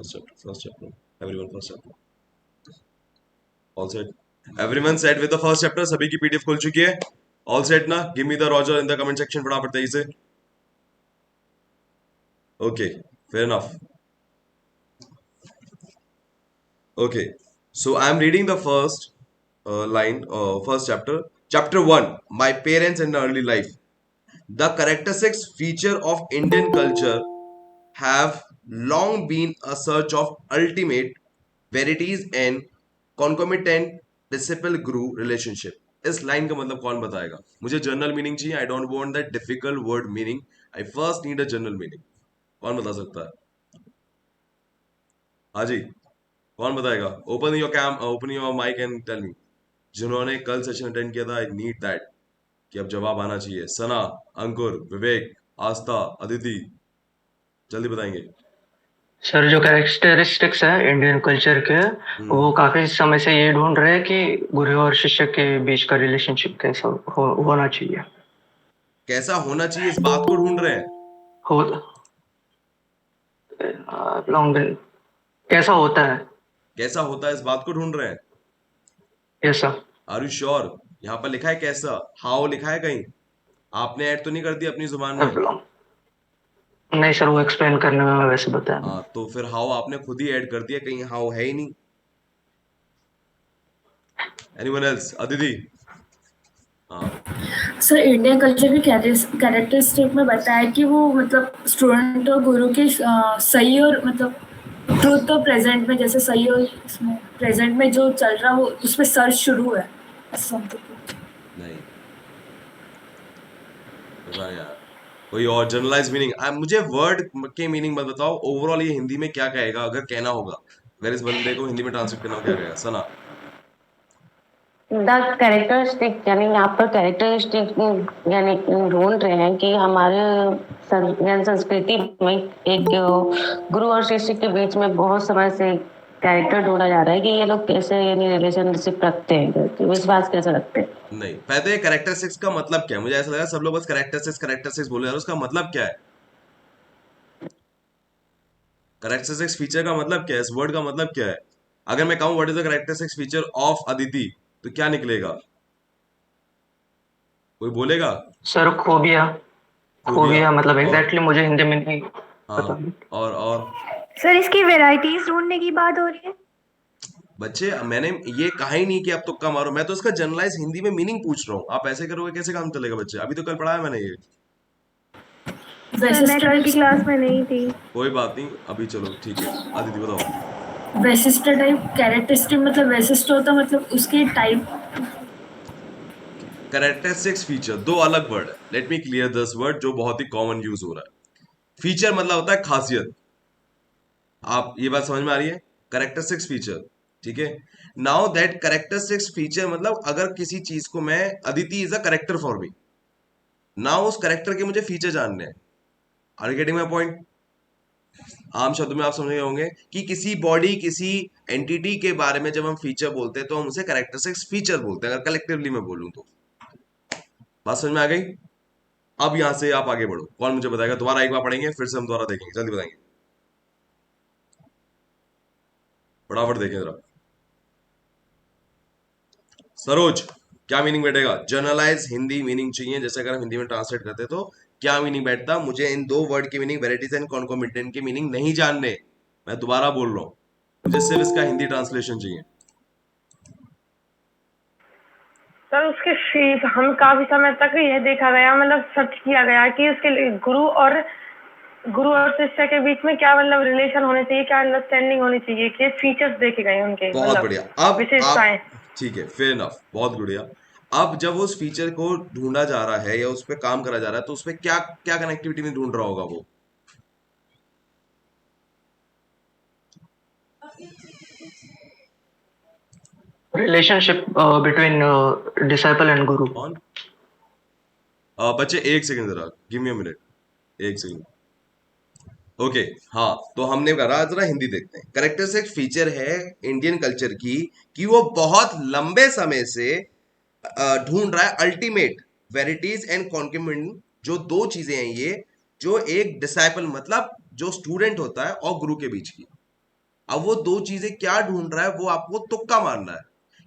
First chapter. Everyone first chapter. All set. Everyone set with the first chapter. सभी की PDF खुल चुकी है. All set ना? Give me the Roger in the comment section फटाफट तेजी से. Okay, fair enough. Okay, so I am reading the first line, first chapter. Chapter 1, My Parents and Early Life. The characteristics feature of Indian culture have long been a search of ultimate verities and concomitant disciple guru relationship. इस line का मतलब कौन बताएगा? मुझे general meaning चाहिए. I don't want that difficult word meaning. I first need a general meaning. कौन बता सकता है? हाँ जी, कौन बताएगा? Open your mic and tell me. जिन्होंने कल सेशन अटेंड किया था, आई नीड दैट कि अब जवाब आना चाहिए. सना, अंकुर, विवेक, आस्था, अदिति, जल्दी बताएंगे. सर जो कैरेक्टरिस्टिक्स है इंडियन कल्चर के, वो काफी समय से ये ढूंढ रहे हैं कि गुरु और शिष्य के बीच का रिलेशनशिप कैसा होना चाहिए. कैसा होना चाहिए इस बात को ढूंढ रहे हैं. हो लॉन्ग कैसा होता है. कैसा होता है इस बात को ढूंढ रहे हैं. कैसा. Are you sure? यहाँ पर लिखा है कैसा. हाउ लिखा है कहीं? आपने ऐड तो नहीं कर दिया अपनी जुबान में? नहीं सर, वो एक्सप्लेन करने में मैं वैसे बताया. हाँ, तो फिर हाउ आपने खुद ही ऐड कर दिया. कहीं हाउ है ही नहीं. Anyone else? अदिति. हाँ सर इंडियन कल्चर की कैरेक्टरिस्टिक में बताया कि वो मतलब स्टूडेंट और गुरु के सही और मतलब ट्रूथ तो प्रेजेंट में जैसे सही और इसमें प्रेजेंट में जो चल रहा वो उसमें सर्च शुरू है. नहीं पता यार. कोई और जनरलाइज मीनिंग. मुझे वर्ड के मीनिंग मत बताओ. ओवरऑल ये हिंदी में क्या कहेगा अगर कहना होगा. अगर इस बंदे को हिंदी में ट्रांसलेट करना हो क्या कहेगा? सना. द कैरेक्टरिस्टिक यानी यहाँ पर कैरेक्टरिस्टिक यानी ढूंढ रहे हैं कि हमारे संस्कृति में एक गुरु और शिष्य के बीच में बहुत समय से कैरेक्टर ढूंढा जा रहा है कि ये लोग कैसे यानी रिलेशनशिप रखते हैं, विश्वास कैसे रखते हैं. नहीं, पहले कैरेक्टरिस्टिक्स का मतलब क्या है? मुझे ऐसा लगा सब लोग बस कैरेक्टरिस्टिक्स बोले यार. उसका मतलब क्या है? कैरेक्टरिस्टिक्स फीचर का मतलब क्या है? इस वर्ड का मतलब क्या है? अगर मैं कहूं what is the characteristics feature of Aditi तो क्या निकलेगा? कोई बोलेगा? सर खूबिया मतलब एग्जैक्टली मुझे हिंदी में नहीं पता. हाँ, और सर इसकी वैरायटीज ढूंढने की बात हो रही है. बच्चे मैंने ये कहा ही नहीं कि आप तुक्का मारो. मैं तो इसका जनरलाइज हिंदी में मीनिंग पूछ रहा हूँ. आप ऐसे करोगे कैसे काम चलेगा बच्चे? अभी तो कल पढ़ाया मैंने ये. सर मैं कल की क्लास में नहीं थी. कोई बात नहीं, अभी चलो ठीक है. अदिति बताओ. वैशिष्ट टाइप कैरेक्टरिस्टिक मतलब वैशिष्ट होता मतलब उसके टाइप. कैरेक्टरिस्टिक्स फीचर दो अलग वर्ड है. Let me clear this word जो बहुत ही कॉमन यूज हो रहा है. फीचर मतलब होता है खासियत. आप ये बात समझ में आ रही है? कैरेक्टरिस्टिक्स फीचर, ठीक है. नाउ दैट कैरेक्टरिस्टिक्स फीचर मतलब अगर किसी चीज को मैं, Aditi is a character for me. Now उस कैरेक्टर के मुझे फीचर जानने हैं. Are you getting my point? आम शब्द में आप समझ गए होंगे कि किसी बॉडी, किसी एंटिटी के बारे में जब हम फीचर बोलते हैं तो हम उसे कैरेक्टरिस्टिक्स फीचर बोलते हैं. अगर कलेक्टिवली मैं बोलूं तो. बात समझ में आ गई? अब यहां से आप आगे बढ़ो. कौन मुझे बताएगा? दोबारा एक बार पढ़ेंगे, फिर से हम दोबारा देखेंगे. जल्दी बताएंगे, फटाफट देखें जरा. सरोज, क्या मीनिंग बैठेगा? जनरलाइज हिंदी मीनिंग चाहिए. जैसे अगर हम हिंदी में ट्रांसलेट करते तो क्या मीनिंग बैठता? मुझे इन दो वर्ड की मीनिंग, वेराइटीज एंड कॉन्कोमिटेंट की मीनिंग नहीं जानने. मैं दोबारा बोल रहा हूं, मुझे सिर्फ इसका हिंदी ट्रांसलेशन चाहिए. सर उसके हम काफी समय तक यह देखा गया, मतलब सर्च किया गया कि उसके गुरु और शिष्य के बीच में क्या मतलब रिलेशन होने चाहिए, क्या अंडरस्टैंडिंग होनी चाहिए, कि फीचर्स देखे गए उनके. बहुत बढ़िया. अब विशेषताएं. ठीक है, फेयर इनफ, बहुत बढ़िया. अब जब उस फीचर को ढूंढा जा रहा है या उस पर काम करा जा रहा है तो उस पर क्या क्या कनेक्टिविटी में ढूंढ रहा होगा वो? रिलेशनशिप बिटवीन डिसाइपल एंड गुरु. बच्चे एक सेकंड जरा, गिव मी अ मिनट, एक सेकंड. ओके हाँ, तो हमने कहा जरा हिंदी देखते हैं. कैरेक्टरिस्टिक फीचर है इंडियन कल्चर की कि वो बहुत लंबे समय से ढूंढ रहा है अल्टीमेट वेरिटीज एंड कॉन्क्यूमेंट. जो दो चीजें हैं ये, जो एक डिसाइपल मतलब जो स्टूडेंट होता है और गुरु के बीच की. अब वो दो चीजें क्या ढूंढ रहा है वो आपको तुक्का मारना है।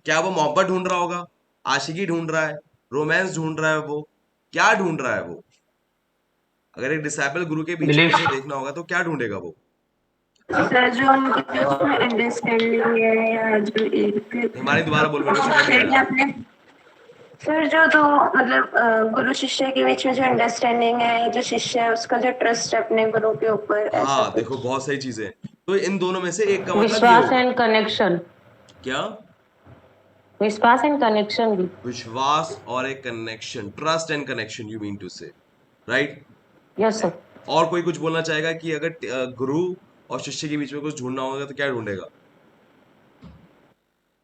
क्या वो मोहब्बत ढूंढ रहा होगा, आशिकी ढूंढ रहा है, रोमांस ढूंढ रहा है, वो क्या ढूंढ रहा है वो? अगर एक डिसाइपल गुरु के पीछे बिलीफ। पीछे देखना होगा तो क्या ढूंढेगा वो? सर जो उनके बीच में अंडरस्टैंडिंग है या जो एक हमारी दोबारा बोल, मेरे को समझ नहीं आया। अपने सर जो तो मतलब गुरु शिष्य के बीच में जो अंडरस्टैंडिंग है, जो शिष्य है उसका जो ट्रस्ट है अपने गुरु के ऊपर, ऐसा हाँ देखो, कुछ। बहुत सही चीजें हैं। तो इन दोनों में से एक का मतलब ये विश्वास होगा। एंड कनेक्शन, क्या? विश्वास एंड कनेक्शन भी। विश्वास और एक connection, trust and connection you mean to say, right? Yes sir. और कोई कुछ बोलना चाहेगा कि अगर गुरु और शिष्य के बीच में कुछ ढूंढना होगा तो क्या ढूंढेगा?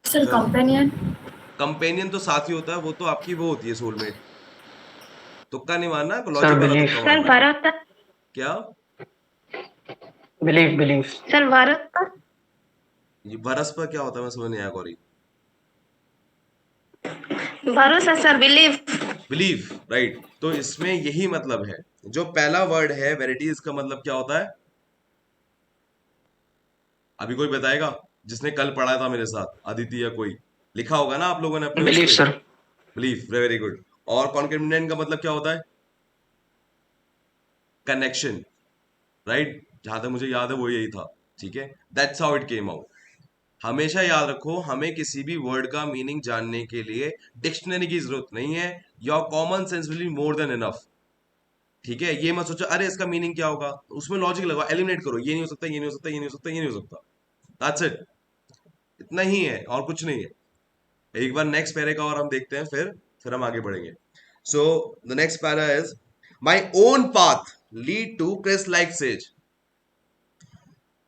Sir companion. कंपेनियन तो साथी होता है, वो तो आपकी वो होती है सोलमेट। तुक्का नहीं मारना, सर लॉजिक वाला बिलीफ। तुक्का सर मारना। भारत क्या? Belief belief. सर भारत का ये बरस पर क्या होता है, मैं समझ नहीं आया गौरी। भरोसा सर, बिलीव। Believe, right. तो इसमें यही मतलब है। जो पहला वर्ड है वेरिटी, इसका मतलब क्या होता है? अभी कोई बताएगा जिसने कल पढ़ा था मेरे साथ, अदिति या कोई? लिखा होगा ना आप लोगों ने अपने उस बिलीफ पे। सर। Belief, very good. और कॉन्कैटिनेट का मतलब क्या होता है? Connection, right? जहां तक मुझे याद है वो यही था, ठीक है। That's how it came out. हमेशा याद रखो, हमें किसी भी वर्ड का मीनिंग जानने के लिए डिक्शनरी की जरूरत नहीं है। Your common sense will be more than enough, ठीक है। ये मत सोचो अरे इसका मीनिंग क्या होगा, उसमें लॉजिक लगाओ, एलिमिनेट करो, ये नहीं हो सकता, ये नहीं हो सकता, ये नहीं हो सकता, ये नहीं हो सकता। दैट्स इट, इतना ही है और कुछ नहीं है। एक बार नेक्स्ट पैरे का और हम देखते हैं, फिर हम आगे बढ़ेंगे। So the next para is my own path lead to Christ like sage,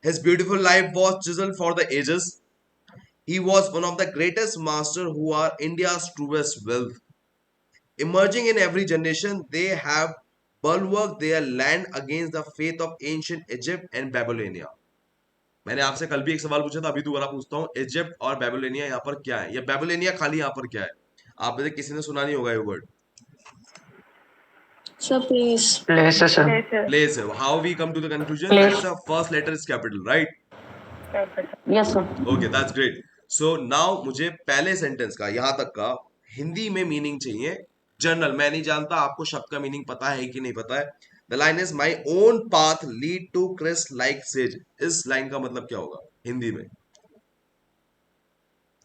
his beautiful life was chiseled for the ages. He was one of the greatest masters who are India's truest wealth. Emerging in every generation, they have bulwarked their land against the faith of ancient Egypt and Babylonia. मैंने आपसे कल भी एक सवाल पूछा था, अभी दोबारा पूछता हूँ, इजिप्ट और बेबीलोनिया यहाँ पर क्या है, या बेबीलोनिया खाली यहाँ पर क्या है? आप में से किसी ने सुना नहीं होगा ये वर्ड। Sir please. प्लेस है सर। प्लेस है। How we come to the conclusion Place. That the first letter is capital, right? Yes sir. Okay, that's great. So now मुझे पहले सेंटेंस का यहां तक का हिंदी में मीनिंग चाहिए। जनरल, मैं नहीं जानता आपको शब्द का मीनिंग पता है कि नहीं पता है। The line is my own path lead to Christ like sage. इस लाइन का मतलब क्या होगा हिंदी में?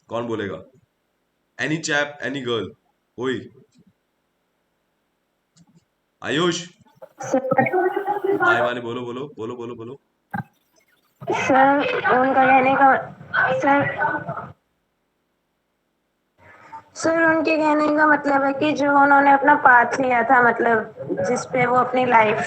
कौन बोलेगा? एनी चैप, एनी गर्ल, कोई? आयुष, आय माने बोलो बोलो बोलो बोलो बोलो। सर उनका कहने का सर उनके कहने का मतलब है कि जो उन्होंने अपना पाथ लिया था, मतलब जिस पे वो अपनी लाइफ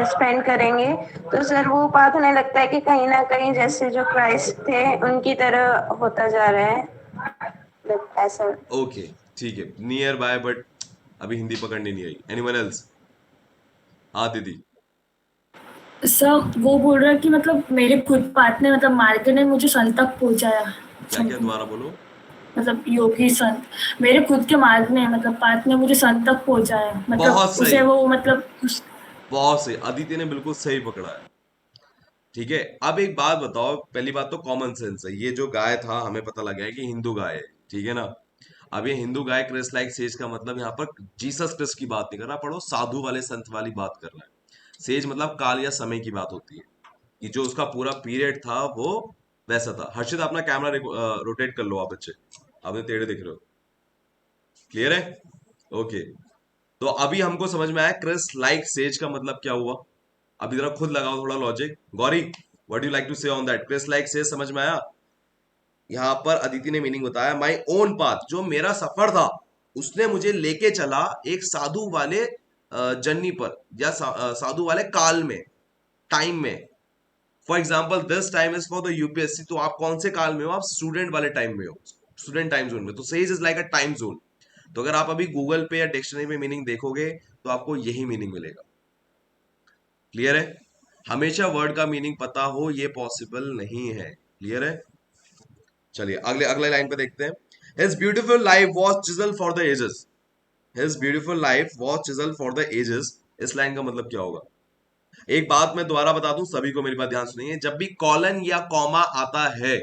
स्पेंड करेंगे, तो सर वो पाथ उन्हें लगता है कि कहीं ना कहीं जैसे जो क्राइस्ट थे उनकी तरह होता जा रहा है, मतलब ऐसा। ओके, ठीक है, नियर बाय, बट अभी हिंदी पकड़नी नहीं आई। Anyone else? हाँ दीदी। सर वो बोल रहा है कि मतलब मेरे खुद पाथ ने मतलब मार के ने मुझे संत तक पहुंचाया। क्या क्या, दोबारा बोलो। मतलब योगी संत, मेरे खुद के मार्ग ने मतलब पाथ ने मुझे संत तक पहुंचाया, मतलब बहुत सही। उसे वो मतलब बहुत सही, अदिति ने बिल्कुल सही पकड़ा है। ठीक है, अब एक बात बताओ, पहली बात तो कॉमन सेंस है, ये जो गाय था हमें पता लगा है कि हिंदू गाय है, ठीक है ना। अब ये हिंदू गाय क्रिस्ट लाइक सेज का मतलब यहाँ पर जीसस क्रिस्ट की बात नहीं कर रहा, पढ़ो साधु वाले संत वाली बात कर रहा है। सेज मतलब काल या समय की बात होती है, कि जो उसका पूरा पीरियड था वो वैसा था। हर्षित अपना कैमरा रोटेट कर लो, आप बच्चे आपने टेढ़े दिख रहे हो, क्लियर है? ओके, तो अभी हमको समझ में आया क्रिस्ट लाइक सेज का मतलब क्या हुआ। अभी जरा खुद लगाओ थोड़ा logic. Gauri, what you like to say on that? Christ like says समझ में आया? यहाँ पर अदिति ने मीनिंग बताया, माई ओन पाथ, जो मेरा सफर था उसने मुझे लेके चला एक साधु वाले जर्नी पर, या साधु वाले काल में, टाइम में। For example this time is for the UPSC, तो आप कौन से काल में हो? आप स्टूडेंट वाले टाइम में हो, स्टूडेंट टाइम जोन में। तो says is like a time zone. तो अगर आप अभी गूगल पे या डिक्शनरी में मीनिंग देखोगे तो आपको यही मीनिंग मिलेगा। क्लियर है? हमेशा वर्ड का मीनिंग पता हो ये पॉसिबल नहीं है। क्लियर है? चलिए अगले लाइन पे देखते हैं। His beautiful life was chiseled for the ages. His beautiful life was chiseled for the ages. इस लाइन का मतलब क्या होगा? एक बात मैं दोबारा बता दूं, सभी को मेरी बात ध्यान सुनिए, जब भी कॉलन या कॉमा आता है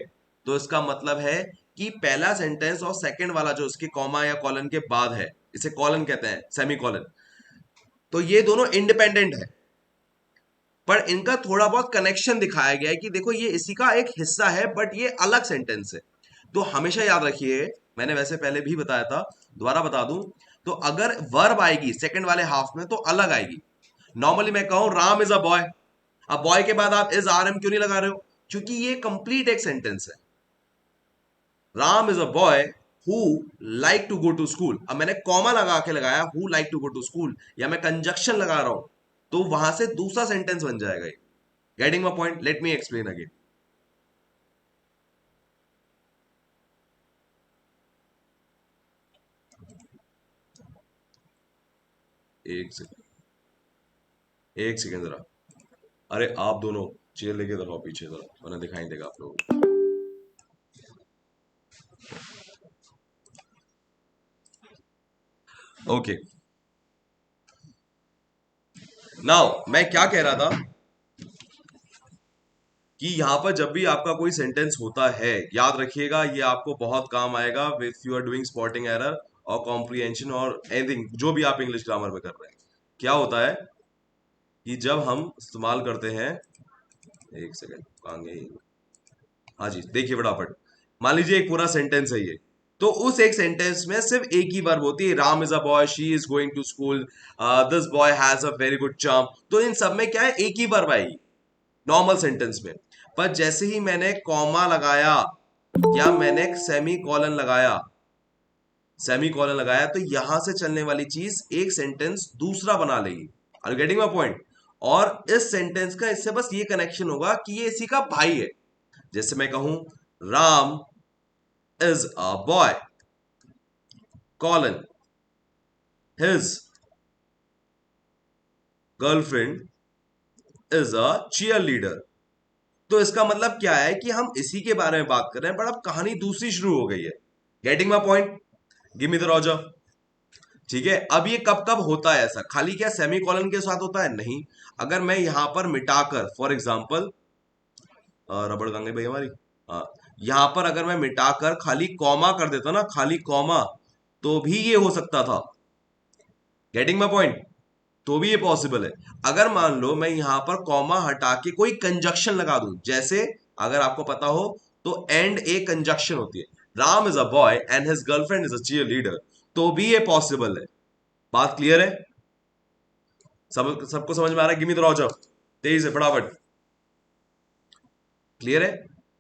तो इसका मतलब है कि पहला सेंटेंस और सेकंड वाला जो इसके कॉमा या कॉलन के बाद है, इसे कॉलन कहते हैं, सेमी कॉलन, तो ये दोनों इंडिपेंडेंट है, पर इनका थोड़ा बहुत कनेक्शन दिखाया गया है कि देखो ये इसी का एक हिस्सा है बट ये अलग सेंटेंस है। तो हमेशा याद रखिए, मैंने वैसे पहले भी बताया था, दोबारा बता दूं, तो अगर वर्ब आएगी सेकंड वाले हाफ में तो अलग आएगी। नॉर्मली मैं कहूं राम इज अ बॉय, अब बॉय के बाद आप इज आर एम क्यों नहीं लगा रहे हो? क्योंकि ये कंप्लीट एक सेंटेंस है। Ram is a boy who like to go to school, अब मैंने कॉमा लगा के लगाया who like to go to school, या मैं कंजक्शन लगा रहा हूं तो वहां से दूसरा सेंटेंस बन जाएगा ये। Getting my point? Let me explain again. एक सेकेंड जरा, अरे आप दोनों चेयर लेके जरा पीछे जरा, वरना दिखाई देगा आप लोगों को। ओके, नाउ मैं क्या कह रहा था कि यहां पर जब भी आपका कोई सेंटेंस होता है, याद रखिएगा ये आपको बहुत काम आएगा if you are doing spotting error और कॉम्प्रिहेंशन और एनीथिंग, जो भी आप इंग्लिश ग्रामर में कर रहे हैं। क्या होता है कि जब हम इस्तेमाल करते हैं, एक सेकेंड कहाँ गई, हाँ जी देखिए फटाफट, मान लीजिए एक पूरा सेंटेंस है ये, तो उस एक सेंटेंस में सिर्फ एक ही वर्ब होती है, Ram is a boy, she is going to school, this boy has a very good charm, तो इन सब में क्या है, एक ही वर्ब आएगी नॉर्मल सेंटेंस में। पर जैसे ही मैंने कॉमा लगाया या मैंने सेमी कॉलन लगाया, तो यहां से चलने वाली चीज एक सेंटेंस दूसरा बना लेगी। Are you getting my point? और इस सेंटेंस का इससे बस ये कनेक्शन होगा कि ये इसी का भाई है। जैसे मैं कहूं Ram is a boy colon his girlfriend is a cheerleader, तो इसका मतलब क्या है कि हम इसी के बारे में बात कर रहे हैं बट अब कहानी दूसरी शुरू हो गई है। Getting my point? Give me the Roger. ठीक है, अब ये कब कब होता है ऐसा, खाली क्या सेमी कॉलन के साथ होता है? नहीं, अगर मैं यहां पर मिटाकर, फॉर एग्जाम्पल रबड़ गंगे भाई हमारी, हाँ, यहां पर अगर मैं मिटाकर खाली कॉमा कर देता ना, खाली कॉमा, तो भी ये हो सकता था। Getting my point? तो भी ये पॉसिबल है। अगर मान लो मैं यहां पर कॉमा हटा के कोई कंजक्शन लगा दूं, जैसे अगर आपको पता हो तो एंड ए कंजक्शन होती है, Ram is a boy and his girlfriend is a cheerleader, तो भी ये पॉसिबल है। बात क्लियर है? सबको समझ में आ रहा है? गिव मी द रोजर, तेजी से फटाफट। क्लियर है?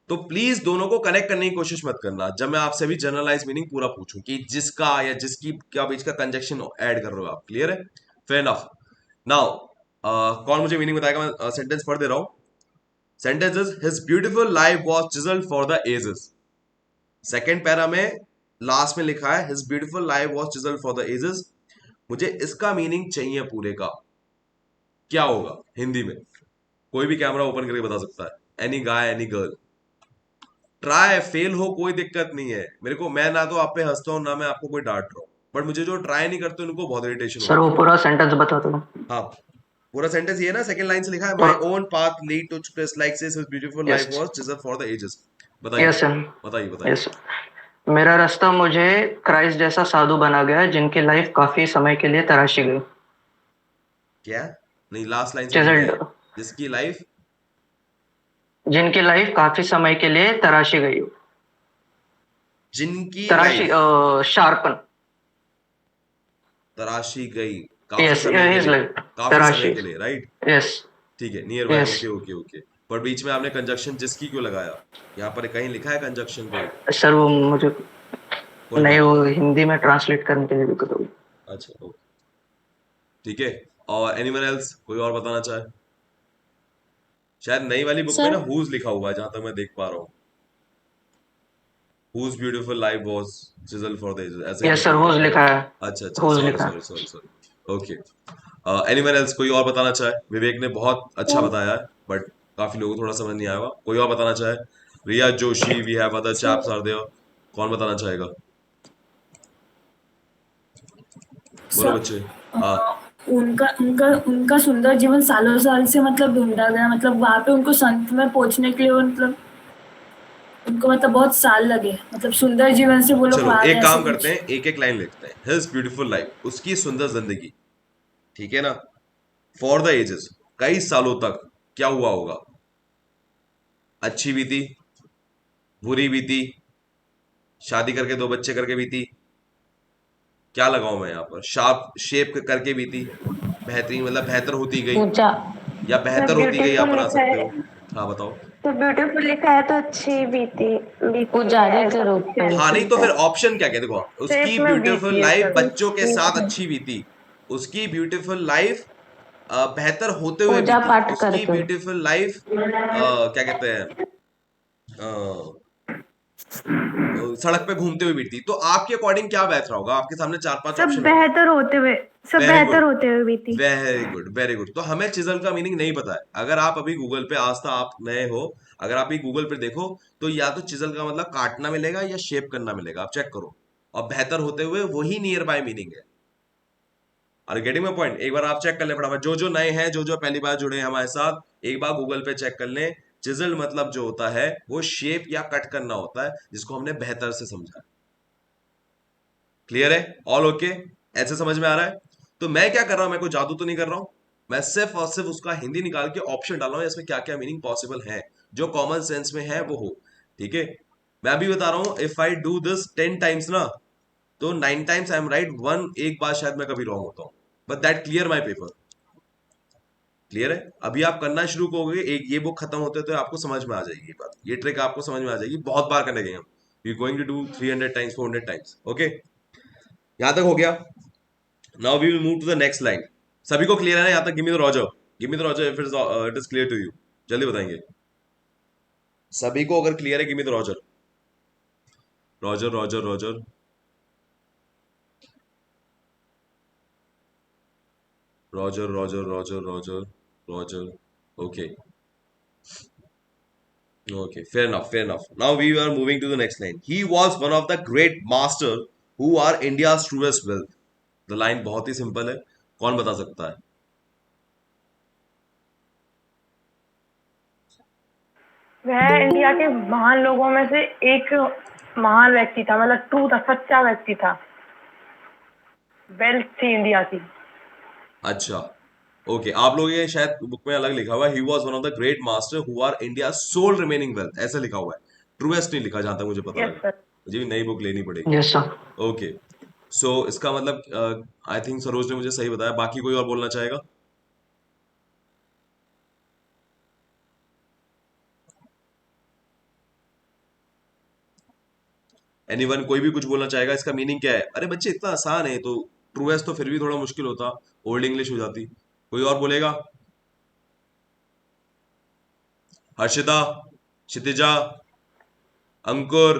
तो प्लीज दोनों को कनेक्ट करने की कोशिश मत करना जब मैं आपसे भी जनरलाइज मीनिंग पूरा पूछूं कि जिसका या जिसकी क्या बीच का कंजक्शन ऐड कर रहे हो आप। क्लियर है? Fair enough. नाउ कौन मुझे मीनिंग बताएगा? मैं सेंटेंस पढ़ दे रहा हूं। Sentence is his beautiful life was chiselled for the ages. Second para में लास्ट में लिखा है his beautiful life was chiselled for the ages. मुझे इसका मीनिंग चाहिए पूरे का, क्या होगा हिंदी में? कोई भी कैमरा ओपन करके बता सकता है, any guy any girl. Try, fail हो कोई दिक्कत नहीं है मेरे को, मैं ना तो आप पे हंसता हूं ना मैं आपको कोई डांट रहा हूं, बट मुझे जो ट्राई नहीं करते उनको बहुत इरिटेशन सर होती वो है। पूरा सेंटेंस बता दो। हाँ, पूरा सेंटेंस ये है ना, सेकंड लाइन से लिखा है और my own path lead to place like this, his beautiful life yes was chiselled for the ages. बताइए यस सर बताइए बताइए। यस। मेरा रास्ता मुझे क्राइस्ट जैसा साधु बना गया जिनकी लाइफ काफी समय के लिए तराशी गई। क्या? नहीं, लास्ट लाइन से चिजल्ड, नहीं है, जिसकी लाइफ, जिनकी लाइफ काफी समय के लिए तराशी गई। जिनकी तराशी, लाइफ शार्पन। तराशी गई काफी यस समय के हिज लिए, लाइफ काफी समय तराशी। के लिए, राइट? यस ठीक है, near by. Yes okay okay okay, पर बीच में आपने कंजक्शन जिसकी क्यों लगाया? यहाँ पर कहीं लिखा है कंजक्शन कोई? सर वो मुझे कोई नहीं, बात वो हिंदी में ट्रांसलेट करने के लिए दिक्कत होगी। नहीं। अच्छा ओके, ठीक है। और एनीवन एल्स, कोई और बताना चाहे? शायद नई वाली बुक में ना सर हुज लिखा हुआ है जहां तक मैं देख पा रहा हूँ, whose beautiful life was chiselled for the ages, ऐसे ही यस कुछ सर लिखा होज हुआ लिखा है। है। अच्छा अच्छा, होज सॉरी लिखा सॉरी है। Sorry sorry. Okay, anyone else, कोई और बताना चाहे? विवेक ने बहुत अच्छा बताया है बट काफी लोगों को थोड़ा समझ नहीं आया होगा। कोई और बताना चाहे? Riya Joshi, we have other chaps are there, कौन बताना चाहेगा? बोलो सर बच्चे। हाँ उनका उनका उनका सुंदर जीवन सालों साल से मतलब ढूंढा गया, मतलब वहां पे उनको संत में पहुंचने के लिए मतलब उनको मतलब बहुत साल लगे, मतलब सुंदर जीवन से वो लोग चलो वहां गए एक ऐसे काम करते कुछ। हैं, एक एक लाइन लिखते हैं, हिज ब्यूटीफुल लाइफ, उसकी सुंदर जिंदगी, ठीक है ना। फॉर द एजेस, कई सालों तक क्या हुआ होगा, अच्छी बीती, बुरी बीती, शादी करके दो बच्चे करके बीती, क्या लगाऊं मैं यहाँ पर, शार्प शेप करके बीती, बेहतरीन मतलब बेहतर होती गई, पूजा। या तो बेहतर होती गई आप ब्यूटीफुल बना लिखा सकते है, हो। हाँ बताओ। तो ब्यूटीफुल लिखा है तो अच्छी बीती, बीती है पुजारी के ऐसा रूप कुछ है। में। हाँ नहीं तो फिर ऑप्शन क्या, क्या देखो, उसकी शेप में ब्यूटीफुल बीती है लाइफ सर। बच्चों के साथ अच्छी बीती, उसकी ब्यूटीफुल लाइफ बेहतर होते हुए पूजा बीती, पाठ उसकी करके। ब्यूटीफुल लाइफ क्या कहते हैं, सड़क पे घूमते हुए बीती। तो आपके अकॉर्डिंग क्या बेहतर होगा, आपके सामने चार पांच सब ऑप्शन है। बेहतर होते हुए, सब वेरी बेहतर गुड, होते हुए बीती। Very good, very good. तो हमें चिजल का मीनिंग नहीं पता है, अगर आप अभी गूगल पे, आज तक आप नए हो, अगर आप ये गूगल पे देखो तो या तो चिजल का मतलब काटना मिलेगा या शेप करना मिलेगा, आप चेक करो। और बेहतर होते हुए वही नियर बाय मीनिंग है। Are getting my point? एक बार आप चेक कर ले फटाफट, जो जो नए हैं, जो जो पहली बार जुड़े हैं हमारे साथ, एक बार गूगल पे चेक कर लें। चिजल मतलब जो होता है वो शेप या कट करना होता है, जिसको हमने बेहतर से समझा। क्लियर है? All okay? ऐसे समझ में आ रहा है? तो मैं क्या कर रहा हूं, मैं कोई जादू तो नहीं कर रहा हूं, मैं सिर्फ और सिर्फ उसका हिंदी निकाल के ऑप्शन डाल रहा हूं, इसमें क्या क्या मीनिंग पॉसिबल है, जो कॉमन सेंस में है वो हो। ठीक है, मैं अभी बता रहा हूं, if I do this 10 times ना, तो 9 times I am right, one एक बार शायद मैं कभी रॉन्ग होता हूं, but that clear my paper. Clear है? अभी आप करना शुरू करोगे, एक ये बुक खत्म होते तो आपको समझ में आ जाएगी ये बात, ये ट्रिक आपको समझ में आ जाएगी, बहुत बार करने गए हम, you going to do 300 times, 400 times. Okay, यहां तक हो गया। Now we will move to the next line. सभी को क्लियर है ना यहां तक? Give me the roger, give me the roger if it is clear to you, जल्दी बताएंगे। सभी को अगर क्लियर है, give me the roger, roger roger roger, roger roger roger roger roger. Okay, okay, fair enough, fair enough. Now we are moving to the next line. He was one of the great master who are India's truest wealth. The line बहुत ही simple है, कौन बता सकता है? वह India के महान लोगों में से एक महान व्यक्ति था, मतलब ट्रू था, सच्चा व्यक्ति था, वेल्थ थी इंडिया की। अच्छा, ओके, आप लोगों के शायद बुक में अलग लिखा हुआ है, he was one of the great master who are India soul remaining wealth, ऐसा लिखा हुआ है, ट्रूएस्ट नहीं लिखा जहां तक मुझे पता यस लगा। सर। मुझे भी नई बुक लेनी पड़ेगी। Yes sir. ओके, सो इसका मतलब आई थिंक सरोज ने मुझे सही बताया, बाकी कोई और बोलना चाहेगा? एनीवन, कोई भी कुछ बोलना चाहेगा, इसका मीनिंग क्या है? अरे बच्चे इतना आसान है, तो ट्रूएस्ट तो फिर भी थोड़ा मुश्किल होता, ओल्ड इंग्लिश हो जाती। कोई और बोलेगा? हर्षिता, क्षितिजा, अंकुर,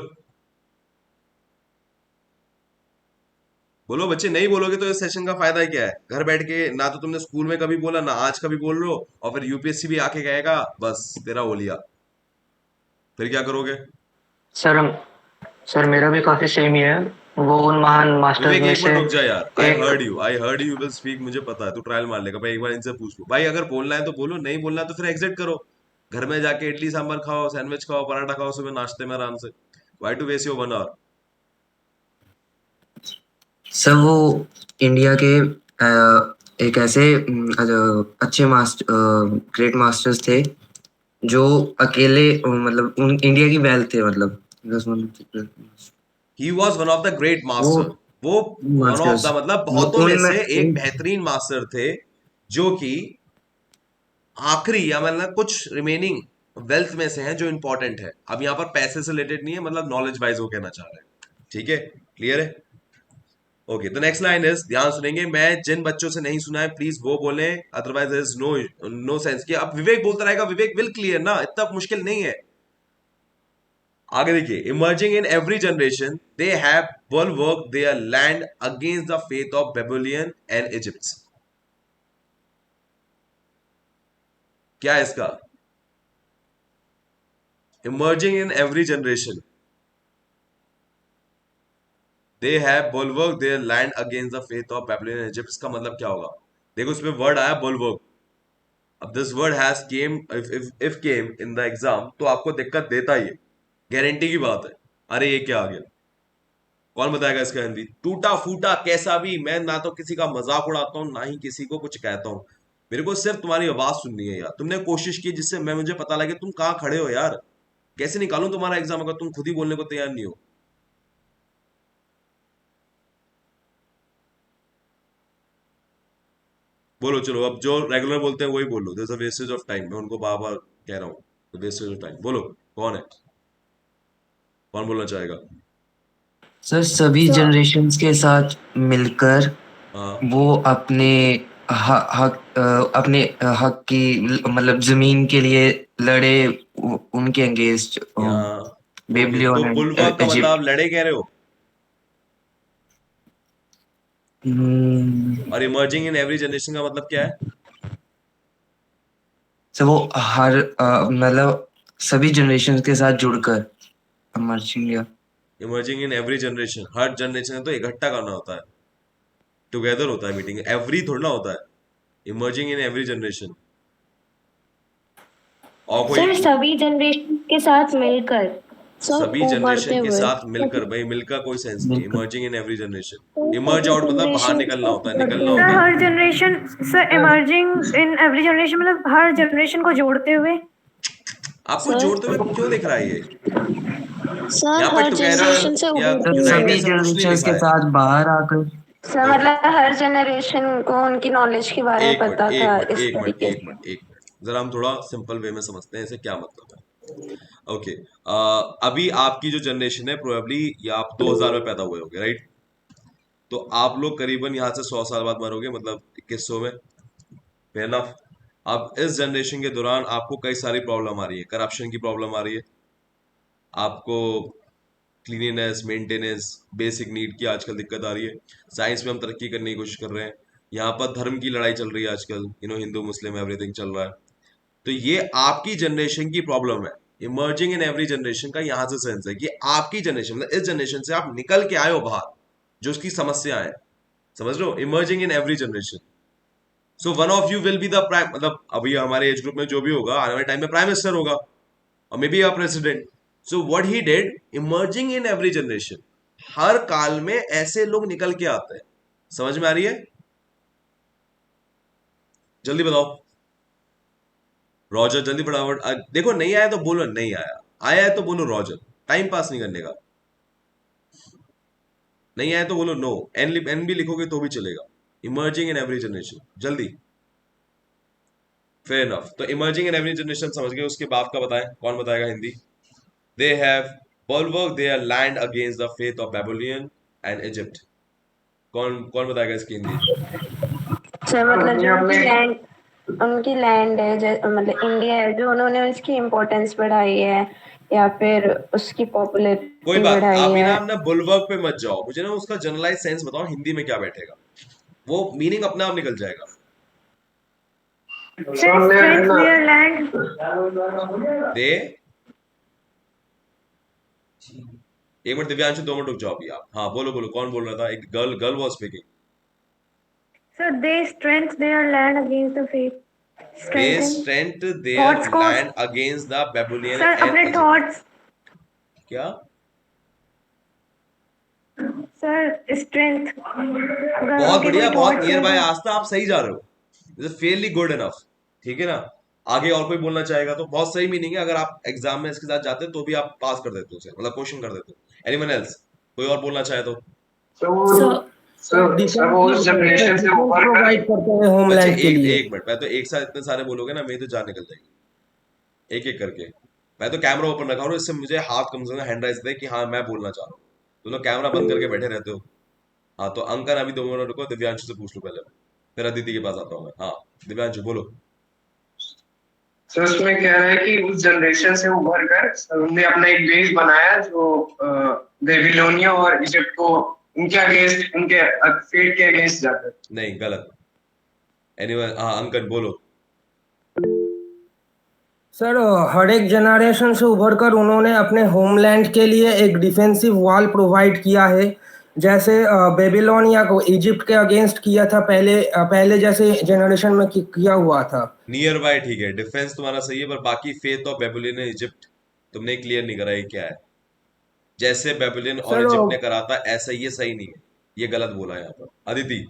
बोलो बच्चे, नहीं बोलोगे तो इस सेशन का फायदा क्या है? घर बैठ के ना तो तुमने स्कूल में कभी बोला, ना आज कभी बोल रहे हो, और फिर यूपीएससी भी आके कहेगा बस तेरा हो लिया, फिर क्या करोगे? सर सर मेरा भी काफी सेम ही है। वो उन महान मास्टर्स विवेक में एक से मिनट रुक जा यार, आई एक। Heard you, I heard you will speak, मुझे पता है तू ट्रायल मार लेगा भाई, एक बार इनसे पूछ लो भाई, अगर बोलना है तो बोलो, नहीं बोलना है तो फिर एग्जिट करो, घर में जाके इडली सांभर खाओ, सैंडविच खाओ, पराठा खाओ सुबह नाश्ते में आराम से। Why to waste your 1 hour? Sir वो इंडिया के एक ऐसे अच्छे ग्रेट मास्टर्स थे जो अकेले मतलब इंडिया की वेल्थ थे, मतलब ही was one of the great वो मास्टर, वो वन ऑफ मास्टर्स द मतलब वो बहुतों में उनमें से एक बेहतरीन मास्टर थे, जो कि आखिरी या मतलब कुछ रिमेनिंग वेल्थ में से हैं जो इंपॉर्टेंट है। अब यहाँ पर पैसे से रिलेटेड नहीं है, मतलब नॉलेज वाइज वो कहना चाह रहे हैं। ठीक है, क्लियर है? Okay, the next line is, ध्यान सुनेंगे, मैं जिन बच्चों से नहीं सुना है प्लीज वो बोले, otherwise is no no sense. कि अब विवेक बोलता रहेगा, विवेक विल क्लियर ना, इतना मुश्किल नहीं है। आगे देखिए, emerging in every generation they have bulwarked their land against the faith of Babylon and Egypt. क्या है इसका? Emerging in every generation they have bulwarked their land against the faith of Babylon and Egypt का मतलब क्या होगा? देखो उसमें word आया बुलवर्क। अब this word has came, if came in the exam, तो आपको दिक्कत देता ही है, गारंटी की बात है। अरे ये क्या आ गया, कौन बताएगा इसका हिंदी? टूटा फूटा कैसा भी, मैं ना तो किसी का मजाक उड़ाता हूँ ना ही किसी को कुछ कहता हूँ, मेरे को सिर्फ तुम्हारी आवाज सुननी है यार। तुमने कोशिश की जिससे मैं, मुझे पता लगे तुम कहाँ खड़े हो यार। कैसे निकालूं तुम्हारा एग्जाम अगर तुम खुद ही बोलने को तैयार नहीं हो? बोलो चलो, अब जो रेगुलर बोलते हैं वही बोलो। This a wastage of time, मैं उनको बार बार कह रहा हूँ, वेस्टेज ऑफ टाइम। बोलो कौन है, कौन बोलना चाहेगा? सर सभी So, जनरेशन्स के साथ मिलकर हाँ वो अपने अपने हक की मतलब जमीन के लिए लड़े, उनके अगेंस्ट यहाँ ओके, तो बेबीलोन बुलवर्क एंड का मतलब आप इजिप्ट। लड़े कह रहे हो, और इमर्जिंग इन एवरी जनरेशन का मतलब क्या है? सर वो हर मतलब सभी जनरेशन के साथ जुड़कर इमर्जिंग या emerging in every generation, her generation तो इकट्ठा करना होता है, टुगेदर होता है मीटिंग, एवरी थोड़ा ना होता है। Emerging in every generation. और कोई सर सभी जनरेशन के साथ मिलकर सर सभी उभरते जनरेशन के हुए साथ मिलकर, भाई मिलकर कोई सेंस नहीं। मिलकर। Emerging in every generation, emerge out मतलब बाहर जनरेशन निकलना होता है, निकलना सर होता है। हर generation, sir emerging in every generation मतलब हर जनरेशन को जोड़ते हुए। आपको सर जोड़ते हुए क्यों दिख रहा है ये? सर यहाँ पे हर टुगेदर जनरेशन से या उभरते सर हुए यूनाइट सभी ऐसा कुछ नहीं जनरेशन लिखा के है। साथ बाहर आकर। सर मतलब हर जनरेशन को उनकी नॉलेज के बारे में एक मिनट पता एक था मिनट इस एक मिनट तरीके एक से। मिनट एक मिनट, जरा हम थोड़ा सिंपल वे में समझते हैं इसे क्या मतलब है। ओके, अभी आपकी जो जनरेशन है प्रोबेबली, या आप 2000 में पैदा हुए होगे, राइट? तो आप लोग करीबन यहाँ से 100 साल बाद मरोगे, मतलब 2100 में। Fair enough. अब इस जनरेशन के दौरान आपको कई सारी प्रॉब्लम आ रही है, करप्शन की प्रॉब्लम आ रही है आपको, क्लीनिनेस, मेंटेनेंस, बेसिक नीड की आजकल दिक्कत आ रही है। साइंस में हम तरक्की करने की कोशिश कर रहे हैं, यहाँ पर धर्म की लड़ाई चल रही है आजकल, हिंदू मुस्लिम एवरीथिंग चल रहा है। तो ये आपकी जनरेशन की प्रॉब्लम है। इमर्जिंग इन एवरी जनरेशन का यहां से सेंस है कि आपकी जनरेशन, मतलब इस जनरेशन से आप निकल के आए हो बाहर, जो उसकी समस्या है, समझ लो, emerging in every generation. So one of you will be the prime, मतलब अभी हमारे एज ग्रुप में जो भी होगा आने वाले टाइम में प्राइम मिनिस्टर होगा, और may be a president. So what he did, emerging in every generation, हर काल में ऐसे लोग निकल के आते हैं। समझ में आ रही है? जल्दी बताओ रॉजर, जल्दी फटाफट। देखो नहीं आया तो बोलो नहीं आया, आया है तो बोलो रॉजर, टाइम पास नहीं करने का। नहीं आया तो बोलो नो, एन भी लिखोगे तो भी चलेगा। इमर्जिंग इन एवरी जनरेशन, जल्दी। फेयर इनफ, तो इमर्जिंग इन एवरी जनरेशन समझ गए। उसके बाप का बताएं, कौन बताएगा Hindi? They have bulwark their land against the faith of Babylon and Egypt। कौन कौन बताएगा इसकी हिंदी? सर मतलब जो उनकी लैंड है, मतलब इंडिया है, जो उन्होंने उसकी इम्पोर्टेंस बढ़ाई है या फिर उसकी कोई पॉपुलैरिटी बात, बढ़ाई आप है। ना बुलवर्क पे मत जाओ, मुझे ना उसका जनरलाइज सेंस बताओ हिंदी में क्या बैठेगा, वो मीनिंग अपने आप निकल जाएगा। Strength their land. दे, एक मिनट दिव्यांशु, 2 मिनट रुक जाओ अभी आप। हाँ बोलो बोलो, कौन बोल रहा था? एक girl girl was speaking. Sir they strength their land against the faith. They strength strength their thoughts को, land against the Babylonian sir and अपने इजिप्ट। थॉट्स, क्या? सर स्ट्रेंथ, अगर बहुत उनके बढ़िया, कोई बहुत थॉट्स नियर हैं बाय, तो। आज तक आप सही जा रहे हो, इज फेयरली गुड इनफ। ठीक है ना? आगे और कोई बोलना चाहेगा तो बहुत सही मीनिंग है, अगर आप एग्जाम में इसके साथ जाते तो भी आप पास कर देते हो उसे, मतलब क्वेश्चन कर देते हो। एनीवन एल्स, कोई और बोलना चाहे तो? So, सर वो उस जनरेशन से ऊपर प्रोवाइड करते हैं बच्चे होमलैंड के लिए। एक मिनट, मैं तो एक साथ इतने सारे बोलोगे ना, मेरी तो जान निकल जाएगी एक एक करके। मैं तो कैमरा ओपन रखा हूँ, इससे मुझे हाथ कम से कम हैंड राइज दे कि हाँ मैं बोलना चाह रहा हूँ। तुम लोग कैमरा बंद करके बैठे रहते हो। हाँ तो अंकन अभी 2 मिनट रुको, दिव्यांशु से पूछ लो पहले, फिर अदिति के पास आता हूँ मैं। हाँ दिव्यांशु बोलो। सर उसमें कह रहा है कि उस जनरेशन से उभर कर उन्होंने अपना एक देश बनाया जो बेबीलोनिया और इजिप्ट को उनके अगेंस्ट, उनके फेट के अगेंस्ट जाता है। नहीं, गलत। एनीवन, हाँ अंकन बोलो। सर हर एक जनरेशन से उभर कर उन्होंने अपने होमलैंड के लिए एक डिफेंसिव वॉल प्रोवाइड किया है जैसे बेबीलोनिया को इजिप्ट के अगेंस्ट किया था पहले जैसे जनरेशन में किया हुआ था। नियर बाय ठीक है, डिफेंस तुम्हारा सही है, पर बाकी फेथ ऑफ बेबीलोन इजिप्ट तुमने क्लियर नहीं करा, ये क्या है? जैसे बेबीलोन और सर इजिप्ट ने करा था ऐसा ये सही नहीं है, ये गलत बोला है यहाँ पर। अदिति,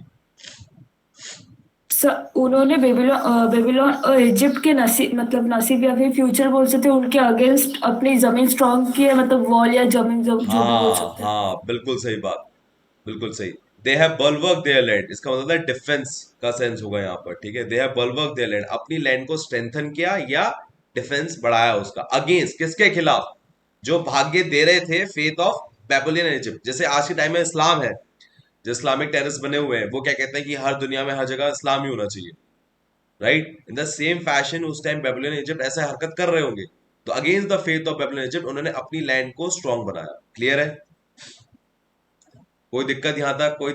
उन्होंने बेबीलोन और इजिप्ट के नसीब या फिर फ्यूचर बोल सकते हैं, उनके अगेंस्ट अपनी जमीन स्ट्रांग की है, मतलब वॉल या जमीन जो भी बोल हाँ सकते हैं। हाँ बिल्कुल सही बात, बिल्कुल सही। दे हैव बलवर्क देयर लैंड, इसका मतलब है डिफेंस का सेंस होगा यहाँ पर, ठीक है। दे हैव बलवर्क देयर लैंड, अपनी लैंड को स्ट्रेंथन किया या डिफेंस बढ़ाया उसका। अगेंस्ट किसके खिलाफ? जो भाग्य दे रहे थे faith of Babylon and Egypt. जैसे आज के टाइम में इस्लाम है, जो इस्लामिक टेररिस्ट बने हुए हैं, वो क्या कहते हैं कि हर दुनिया में हर जगह इस्लाम ही होना चाहिए, right? In the same fashion उस टाइम बेबीलोन इजिप्ट ऐसा हरकत कर रहे होंगे, तो against the faith of Babylon Egypt उन्होंने अपनी लैंड को स्ट्रांग बनाया। क्लियर है? कोई दिक्कत यहां तक? कोई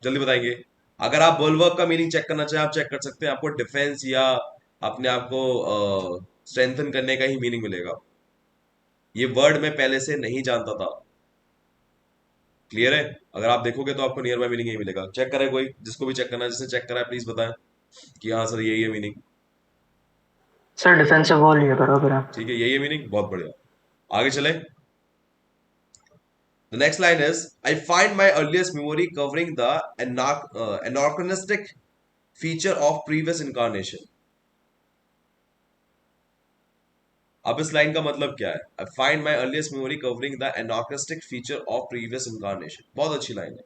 जल्दी बताएंगे? अगर आप बुलवर्क का मीनिंग चेक करना चाहें आप चेक कर सकते हैं, आपको डिफेंस या अपने आप को स्ट्रेंथन करने का ही मीनिंग मिलेगा। ये वर्ड मैं पहले से नहीं जानता था। क्लियर है? अगर आप देखोगे तो आपको नियर बाय मीनिंग यही मिलेगा। चेक करे कोई, जिसको भी चेक करना है, जिसने चेक करा है प्लीज बताएं कि हाँ सर यही है मीनिंग। सर डिफेंसिव वॉल ये बराबर है। ठीक है, यही है मीनिंग, बहुत बढ़िया। आगे चले। The next line is, I find my earliest memory covering the anachronistic feature of previous incarnation. अब इस लाइन का मतलब क्या है? I find my earliest memory covering the anachronistic feature of previous incarnation. बहुत अच्छी लाइन है।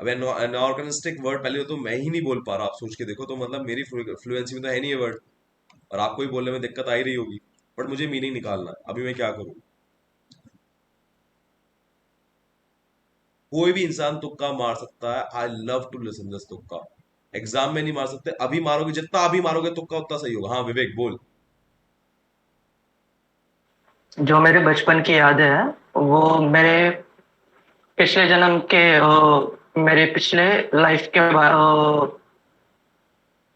अब anachronistic वर्ड पहले तो मैं ही नहीं बोल पा रहा, आप सोच के देखो तो मतलब मेरी फ्लुएंसी में तो है नहीं ये वर्ड, और आपको ही बोलने में दिक्कत आ ही रही होगी, बट मुझे मीनिंग निकालना है। अभी मैं क्या करूं? कोई भी इंसान तुक्का मार सकता है। I love to listen this तुक्का। एग्जाम में नहीं मार सकते, अभी मारोगे, जितना अभी मारोगे तुक्का उतना सही होगा। हाँ विवेक बोल। जो मेरे बचपन की यादें है वो मेरे पिछले जन्म के मेरे पिछले लाइफ के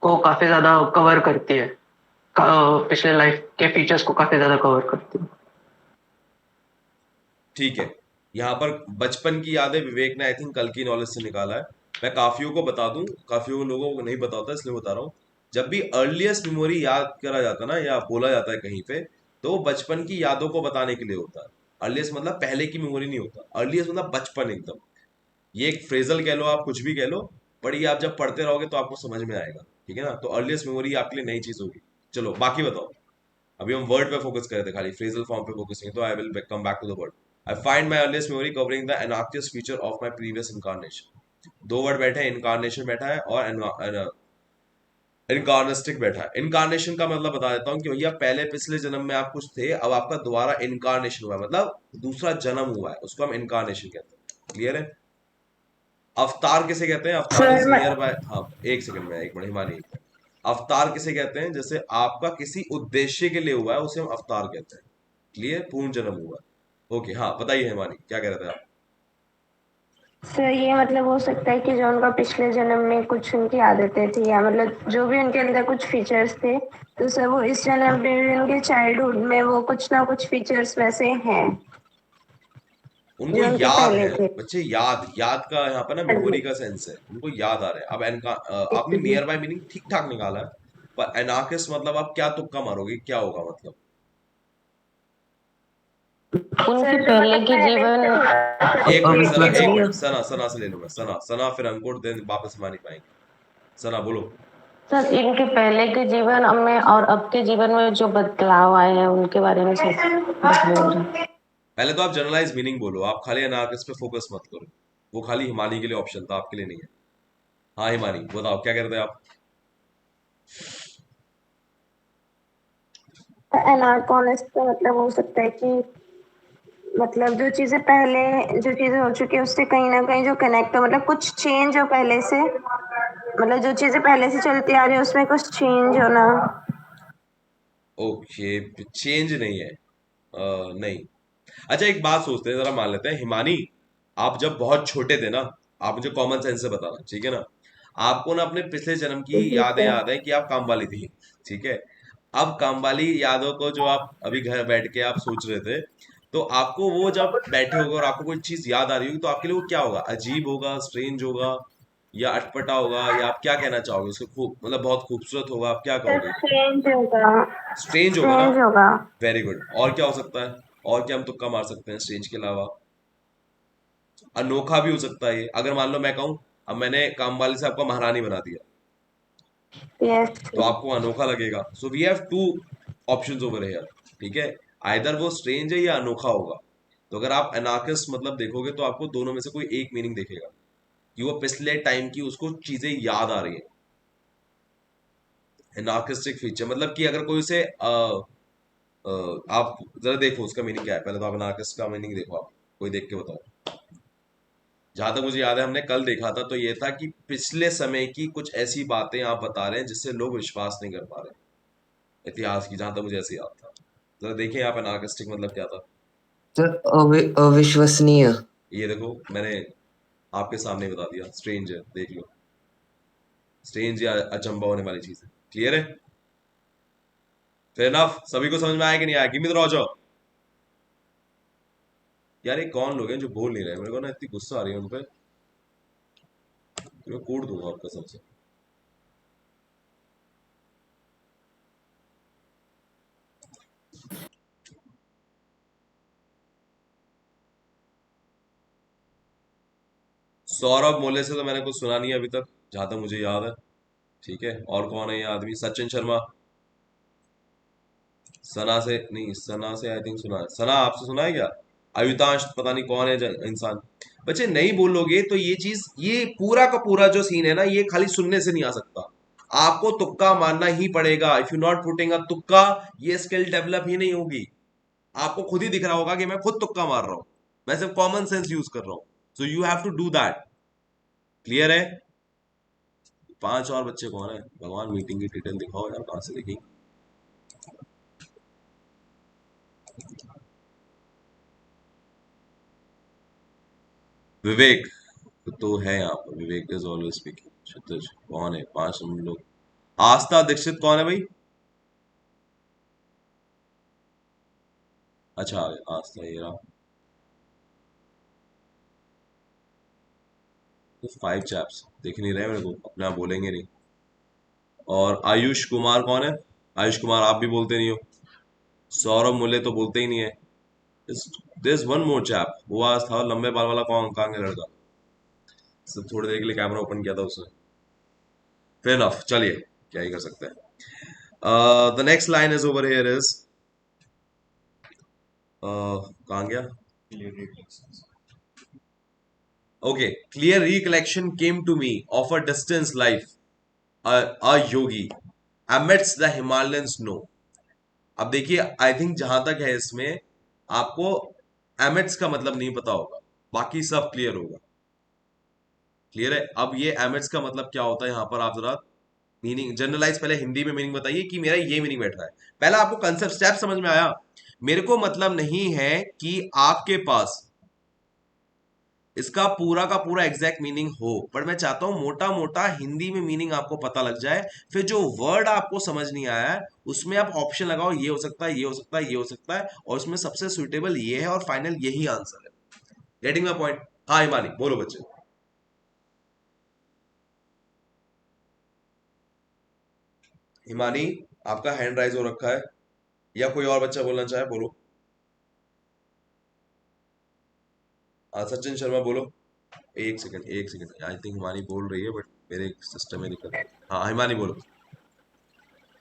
को काफी ज्यादा कवर करती है। पिछले लाइफ के फीचर्स को काफी ज्यादा कवर करती है। ठीक है, यहाँ पर बचपन की यादें विवेक ने आई थिंक कल की नॉलेज से निकाला है। मैं काफियों को बता दूं, काफियों लोगों को नहीं बताता इसलिए बता रहा हूँ। जब भी अर्लीस्ट मेमोरी याद करा जाता ना या बोला जाता है कहीं पे, तो वो बचपन की यादों को बताने के लिए होता है। अर्लीस्ट मतलब पहले की मेमोरी नहीं होता, अर्लीस्ट मतलब बचपन एकदम। ये एक फ्रेजल कह लो, आप कुछ भी कह लो, पर ये आप जब पढ़ते रहोगे तो आपको समझ में आएगा, ठीक है ना? तो अर्लीस्ट मेमोरी आपके लिए नई चीज होगी। चलो बाकी बताओ। अभी हम वर्ड पे फोकस कर रहे थे, खाली फ्रेजल फॉर्म पे फोकस नहीं, तो I will come back to the word. I find my earliest memory covering the anarchist feature of my previous incarnation. दो वर्ड बैठे हैं, इनकारनेशन बैठा है और इनकारनिस्टिक बैठा है। इनकारनेशन का मतलब बता देता हूँ कि भैया पहले पिछले जन्म में आप कुछ थे, अब आपका दोबारा इनकारनेशन हुआ है, मतलब दूसरा जन्म हुआ है, उसको हम इनकारनेशन कहते हैं। क्लियर है? अवतार किसे कहते हैं? अवतार इज नियर बाय। हाँ एक सेकंड में, एक मिनट हिमानी। अवतार किसे कहते हैं? जैसे आपका किसी उद्देश्य के लिए हुआ है उसे हम अवतार कहते हैं। क्लियर? पूर्ण जन्म हुआ है। ओके हाँ बताइए हिमानी, क्या कह रहे थे आप? सर ये मतलब हो सकता है कि जो उनका पिछले जन्म में कुछ उनकी आदतें थी या मतलब जो भी उनके अंदर कुछ फीचर्स थे, तो सर वो इस जन्म में भी उनके चाइल्डहुड में वो कुछ ना कुछ फीचर्स वैसे हैं उनको जो उनके याद पहले है थे। बच्चे, याद का यहाँ पर ना मेमोरी का सेंस है, उनको याद आ रहा है। अब आपने नियर बाय मीनिंग ठीक ठाक निकाला है, पर एनार्किस्ट मतलब आप क्या तुक्का मारोगे, क्या होगा मतलब? उनके पहले के जीवन। एक मिनट सना से ले लूंगा, सना फिर अंकुर, देन वापस हिमानी पाएंगे। सना बोलो। सर इनके पहले के जीवन में और अब के जीवन में जो बदलाव आए हैं उनके बारे में पहले तो आप जनरलाइज मीनिंग बोलो, आप खाली एनार्किस्ट पे फोकस मत करो, वो खाली हिमानी के लिए ऑप्शन था, आपके लिए नहीं है। हाँ हिमानी बताओ क्या कहते हैं आप? एनार्कोनिस्ट का मतलब हो सकता है कि मतलब जो चीजें हो चुकी है उससे कहीं ना कहीं जो कनेक्ट हो, मतलब कुछ चेंज हो पहले से, मतलब जो चीजें पहले से चलती आ रही है उसमें कुछ चेंज होना। ओके चेंज नहीं है। नहीं। अच्छा एक बात सोचते हैं, जरा मान लेते हैं हिमानी, आप जब बहुत छोटे थे ना, आप मुझे कॉमन सेंस से बताना, ठीक है ना? आपको ना अपने पिछले जन्म की याद है कि आप कामवाली थी, ठीक है? अब कामवाली यादों को जो आप अभी घर बैठ के आप सोच रहे थे, तो आपको वो जब बैठे होगे और आपको कोई चीज याद आ रही होगी तो आपके लिए वो क्या होगा, अजीब होगा, स्ट्रेंज होगा, या अटपटा होगा, या आप क्या कहना चाहोगे उसको, खूब मतलब बहुत खूबसूरत होगा, आप क्या सर कहोगे? स्ट्रेंज होगा। स्ट्रेंज होगा ना? स्ट्रेंज होगा। Very good. और क्या हो सकता है? और क्या हम तुक्का मार सकते हैं स्ट्रेंज के अलावा? अनोखा भी हो सकता है ये। अगर मान लो मैं कहूँ अब मैंने कामवाली से आपको महारानी बना दिया, यस। तो आपको अनोखा लगेगा। So we have two options over here, ठीक है? आइदर वो स्ट्रेंज है या अनोखा होगा। तो अगर आप अनार्किस्ट मतलब देखोगे तो आपको दोनों में से कोई एक मीनिंग दिखेगा कि वो पिछले टाइम की उसको चीजें याद आ रही हैं। एनार्किस्टिक फीचर मतलब कि अगर कोई उसे आप जरा देखो उसका मीनिंग क्या है, पहले तो आप एनार्किस्ट का मीनिंग देखो, आप कोई देख के बताओ। जहां तक मुझे याद है हमने कल देखा था, तो ये था कि पिछले समय की कुछ ऐसी बातें आप बता रहे हैं जिससे लोग विश्वास नहीं कर पा रहे इतिहास की, जहां तक मुझे ऐसे याद था। जरा देखिए आप एनार्किस्टिक मतलब क्या था। सर अविश्वसनीय। ये देखो मैंने आपके सामने बता दिया, स्ट्रेंज है, देख लो। स्ट्रेंज या अचंबा होने वाली चीज है। क्लियर है? Fair enough. सभी को समझ में आया कि नहीं आया? Give me the Roger. यार ये कौन लोग हैं जो बोल नहीं रहे? मेरे को ना इतनी गुस्सा आ रही है उन पे, मैं कूट दूंगा आपका सबसे। सौरभ मोले से तो मैंने कुछ सुना नहीं है अभी तक, जहां तक मुझे याद है। ठीक है, और कौन है ये आदमी? सचिन शर्मा। सना से नहीं, सना से आई थिंक सुना है। सना आपसे सुना है क्या? आयुतांश पता नहीं कौन है इंसान। बच्चे नहीं बोलोगे तो ये चीज, ये पूरा का पूरा जो सीन है ना, ये खाली सुनने से नहीं आ सकता, आपको तुक्का मारना ही पड़ेगा। If you not putting a तुक्का, ये स्किल डेवलप ही नहीं होगी। आपको खुद ही दिख रहा होगा कि मैं खुद तुक्का मार रहा हूं, मैं सिर्फ कॉमन सेंस यूज कर रहा हूं। So you have to do that. Clear है? 5 और बच्चे कौन है भगवान? मीटिंग की डिटेल दिखाओ यार, कहां से देखी? विवेक तो है यहाँ पर, विवेक इज ऑलवेज स्पीकिंग। क्षितिज कौन है? 5 हम लोग। आस्था दीक्षित कौन है भाई? अच्छा आ गया आस्था, ये रहा। तो 5 चैप्स दिख नहीं रहे मेरे को, अपने आप बोलेंगे नहीं। और आयुष कुमार कौन है? आयुष कुमार आप भी बोलते नहीं हो। सौरभ मुल्ले तो बोलते ही नहीं है। दिस वन मोर चैप, वो आज था लंबे बाल वाला, कौन कहाँ का लड़का? सिर्फ थोड़ी देर के लिए कैमरा ओपन किया था उसने। फेयर इनफ, चलिए क्या ही कर सकते हैं। The next line is over here is, कहाँ गया? Okay, clear recollection came to me of a distance life a yogi amidst the Himalayan snow। अब देखिए आई थिंक जहां तक है इसमें आपको एमिट्स का मतलब नहीं पता होगा, बाकी सब क्लियर होगा। क्लियर है? अब ये एमिट्स का मतलब क्या होता है यहाँ पर, आप जरा मीनिंग जनरलाइज पहले हिंदी में मीनिंग बताइए कि मेरा ये मीनिंग बैठ रहा है। पहला आपको कंसेप्ट स्टेप समझ में आया? मेरे को मतलब नहीं है कि आपके पास इसका पूरा का पूरा एग्जैक्ट मीनिंग हो, पर मैं चाहता हूं मोटा मोटा हिंदी में मीनिंग आपको पता लग जाए। फिर जो वर्ड आपको समझ नहीं आया है उसमें आप ऑप्शन लगाओ, ये हो सकता है, ये हो सकता है, ये हो सकता है, और उसमें सबसे सुइटेबल ये है और फाइनल यही आंसर है। Getting my point? हाँ हिमानी बोलो बच्चे। हिमानी आपका हैंड राइज हो रखा है, या कोई और बच्चा बोलना चाहे बोलो। हाँ सचिन शर्मा बोलो। एक सेकंड एक सेकंड, आई थिंक हिमानी बोल रही है बट मेरे सिस्टम में दिक्कत है। हाँ हिमानी बोलो।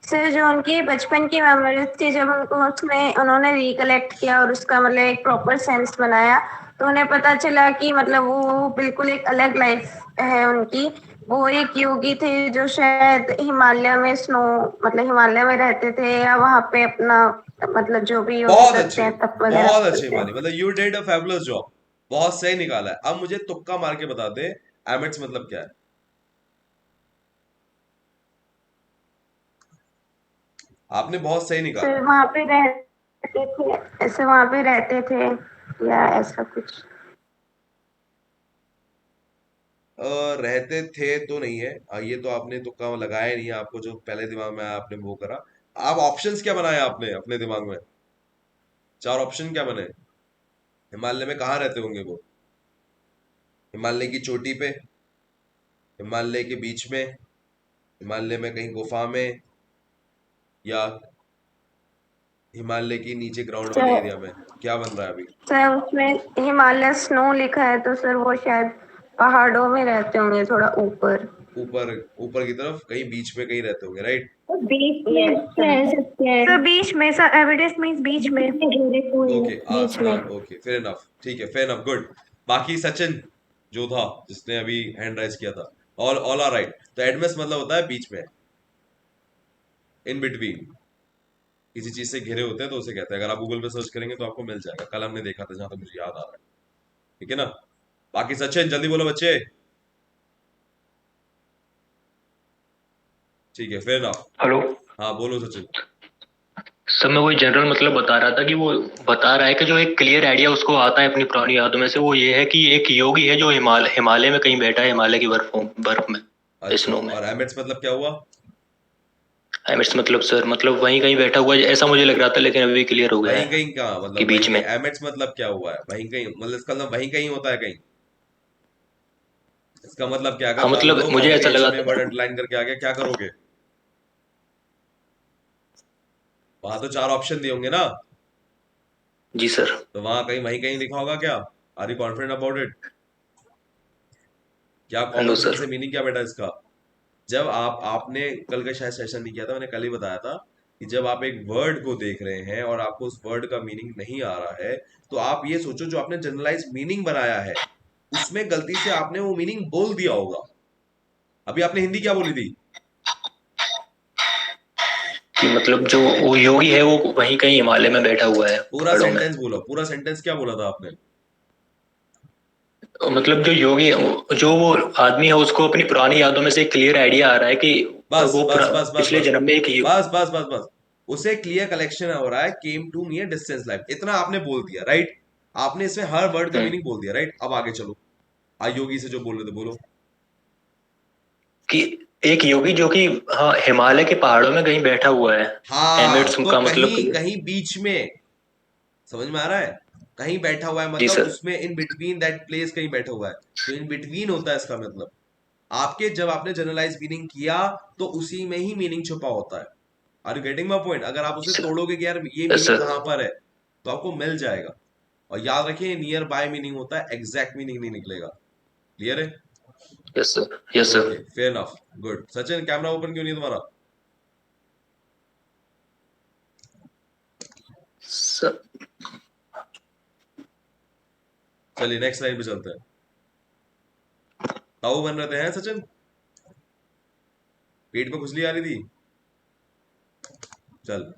सर जो उनकी बचपन की मेमोरीज थी, जब उनको उसमें उन्होंने रिकलेक्ट किया और उसका मतलब एक प्रॉपर सेंस बनाया, तो उन्हें पता चला कि मतलब वो बिल्कुल एक अलग लाइफ है उनकी। वो एक योगी थे जो शायद हिमालय में स्नो मतलब हिमालय में रहते थे, या वहां पे अपना मतलब जो भी योगी बहुत करते अच्छे, हैं तप वगैरह बहुत अच्छे करते हैं। हिमानी, मतलब you did a fabulous job, बहुत सही निकाला है। अब मुझे तुक्का मार के बता दे एमिट्स मतलब क्या है? आपने बहुत सही निकाला। सर वहां पे रहते थे, ऐसे वहां पे रहते थे या ऐसा कुछ? रहते थे तो नहीं है, ये तो आपने तुक्का लगाया ही नहीं है, आपको जो पहले दिमाग में आया आपने वो करा। आप ऑप्शंस क्या बनाया आपने अपने दिमाग में? 4 ऑप्शन क्या बने? हिमालय में कहाँ रहते होंगे वो? हिमालय की चोटी पे, हिमालय के बीच में, हिमालय में कहीं गुफा में, या हिमालय की नीचे ग्राउंड वाले सर एरिया में? क्या बन रहा है अभी? सर उसमें हिमालय स्नो लिखा है, तो सर वो शायद पहाड़ों में रहते होंगे, थोड़ा ऊपर। ऊपर, ऊपर की तरफ कहीं बीच में कहीं रहते होंगे, राइट? बीच में यस रह सकते हैं। सर, बीच में सर, एविडेंस मीन्स बीच में। ओके, बीच में। ओके, फेयर इनफ, ठीक है, फेयर इनफ, गुड। बाकी सचिन जो था, जिसने अभी हैंड राइज किया था, ऑल ऑल आर राइट। तो एडमिस मतलब होता है बीच में, इन बिटवीन, किसी चीज से घिरे होते हैं तो उसे कहते हैं। अगर आप गूगल पे सर्च करेंगे तो आपको मिल जाएगा, कल हमने देखा था जहां तक मुझे याद आ रहा है, ठीक है ना? बाकी सचिन जल्दी बोलो बच्चे। ठीक है, फेयर इनफ। हेलो हाँ बोलो सचिन। सर, मैं वही जनरल मतलब बता रहा था कि वो बता रहा है कि जो एक क्लियर आइडिया उसको आता है अपनी पुरानी यादों में से, वो ये है कि एक योगी है जो हिमालय में कहीं बैठा है, हिमालय की बर्फ में, स्नो में। और एमिट्स मतलब क्या हुआ? एमिट्स मतलब सर, मतलब वहीं कहीं बैठा हुआ है ऐसा मुझे लग रहा था, लेकिन अभी क्लियर हो गया वहीं है कहीं कहाँ कि मतलब बीच में। एमिट्स मतलब क्या हुआ है? वहीं कहीं मतलब इसका मतलब वहीं कहीं होता है कहीं? इसका मतलब क्या? हाँ अगर मान मतलब लो मुझे ऐसा कॉम्बिनेशन लगा में था। वर्ड अंडरलाइन करके आ गया, क्या करोगे? वहां तो 4 ऑप्शन दिए होंगे ना? जी सर। तो वहां कहीं वहीं कहीं लिखा होगा क्या? Are you confident about it? क्या no common sense sir. Say meaning क्या बेटा इसका? जब आपने कल का शायद सेशन नहीं किया था, मैंने कल ही बताया था कि जब आप एक वर्ड को देख रहे हैं और आपको उस वर्ड का मीनिंग नहीं आ रहा है, तो आप ये सोचो जो आपने जनरलाइज मीनिंग बनाया है उसमें गलती से आपने वो मीनिंग बोल दिया होगा। अभी आपने हिंदी क्या बोली थी? कि मतलब जो वो योगी है वो वहीं कहीं हिमालय में बैठा हुआ है, पूरा पहाड़ों में। सेंटेंस बोलो, पूरा सेंटेंस क्या बोला था आपने? मतलब जो योगी जो वो आदमी है उसको अपनी पुरानी यादों में से एक क्लियर आइडिया आ रहा है कि बस वो बस बस बस पिछले बस जन्म में एक बस बस बस बस उसे क्लियर कलेक्शन हो रहा है, came to me distance life, इतना आपने बोल दिया, राइट? आपने इसमें हर वर्ड का मीनिंग बोल दिया, राइट? अब आगे चलो, योगी से जो बोल रहे थे बोलो। कि एक योगी जो कि हाँ हिमालय के पहाड़ों में कहीं बैठा हुआ है। हाँ, एमिट्स तो का कहीं मतलब। कहीं बीच में, समझ में आ रहा है? कहीं बैठा हुआ है जी मतलब सर। उसमें इन बिटवीन दैट प्लेस कहीं बैठा हुआ है, तो इन बिटवीन होता है इसका मतलब। आपके जब आपने जनरलाइज मीनिंग किया तो उसी में ही मीनिंग छुपा होता है। Are you getting my point? अगर आप उसे तोड़ोगे कि यार ये यस मीनिंग सर। कहाँ पर है, तो आपको मिल जाएगा। और याद रखिए, नियर बाय मीनिंग होता है, एग्जैक्ट मीनिंग नहीं निकलेगा। क्लियर है? Yes sir. Yes okay, sir. Fair enough, good. Sachin camera open क्यों नहीं है तुम्हारा? सर चलिए नेक्स्ट लाइन पे चलते हैं। ताऊ बन रहे थे हैं सचिन? पेट में खुजली आ रही थी? चल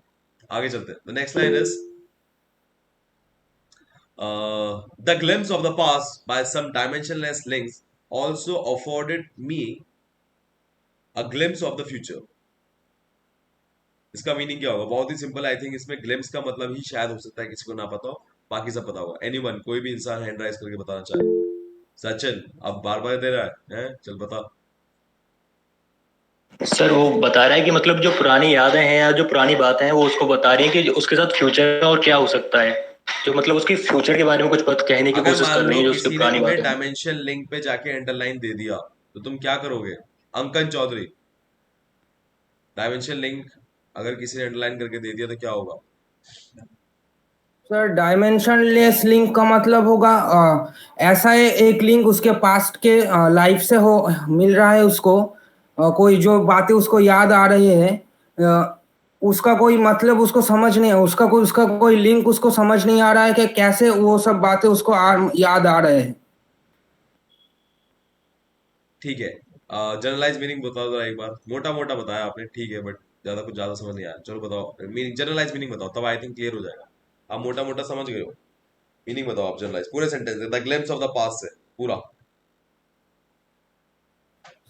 आगे चलते हैं। The next line is the glimpse of the past by some dimensionless links also afforded me a glimpse of the future. इसका मीनिंग क्या होगा? बहुत ही सिंपल। आई थिंक इसमें ग्लिम्स का मतलब ही शायद हो सकता है किसी को ना पता हो, बाकी सब पता होगा। एनीवन, कोई भी इंसान हैंड राइज करके बताना चाहे। सचिन अब बार बार दे रहा है? चल बता। सर वो बता रहा है कि मतलब जो पुरानी यादें हैं या जो पुरानी बातें हैं वो उसको बता रही है कि उसके साथ फ्यूचर में और क्या हो सकता है, जो मतलब उसकी फ्यूचर के बारे में कुछ कहने की अगर कोशिश मान कर रही लो है जो उसकी किसी ने पुरानी तुम्हें बातें हैं। डायमेंशन लिंक पे जाके अंडरलाइन दे दिया तो तुम क्या करोगे? अंकन चौधरी, डायमेंशन लिंक अगर किसी ने अंडरलाइन करके दे दिया तो क्या होगा? सर डायमेंशनलेस लिंक का मतलब होगा ऐसा है, एक लिंक उसके पास्ट के लाइफ से हो मिल रहा है उसको, कोई जो बातें उसको याद आ रही है, उसका कोई मतलब उसको समझ नहीं है, उसका कोई लिंक उसको समझ नहीं आ रहा है कि कैसे वो सब बातें उसको याद आ रहे हैं। ठीक है, जनरलाइज मीनिंग बताओ जरा एक बार। मोटा मोटा बताया आपने, ठीक है, बट ज्यादा समझ नहीं आया। चलो बताओ मीनिंग, जनरलाइज मीनिंग बताओ, तब आई थिंक क्लियर हो जाएगा। आप मोटा मोटा समझ गए हो, मीनिंग बताओ आप जनरलाइज पूरे sentence the glimpse of the past से पूरा।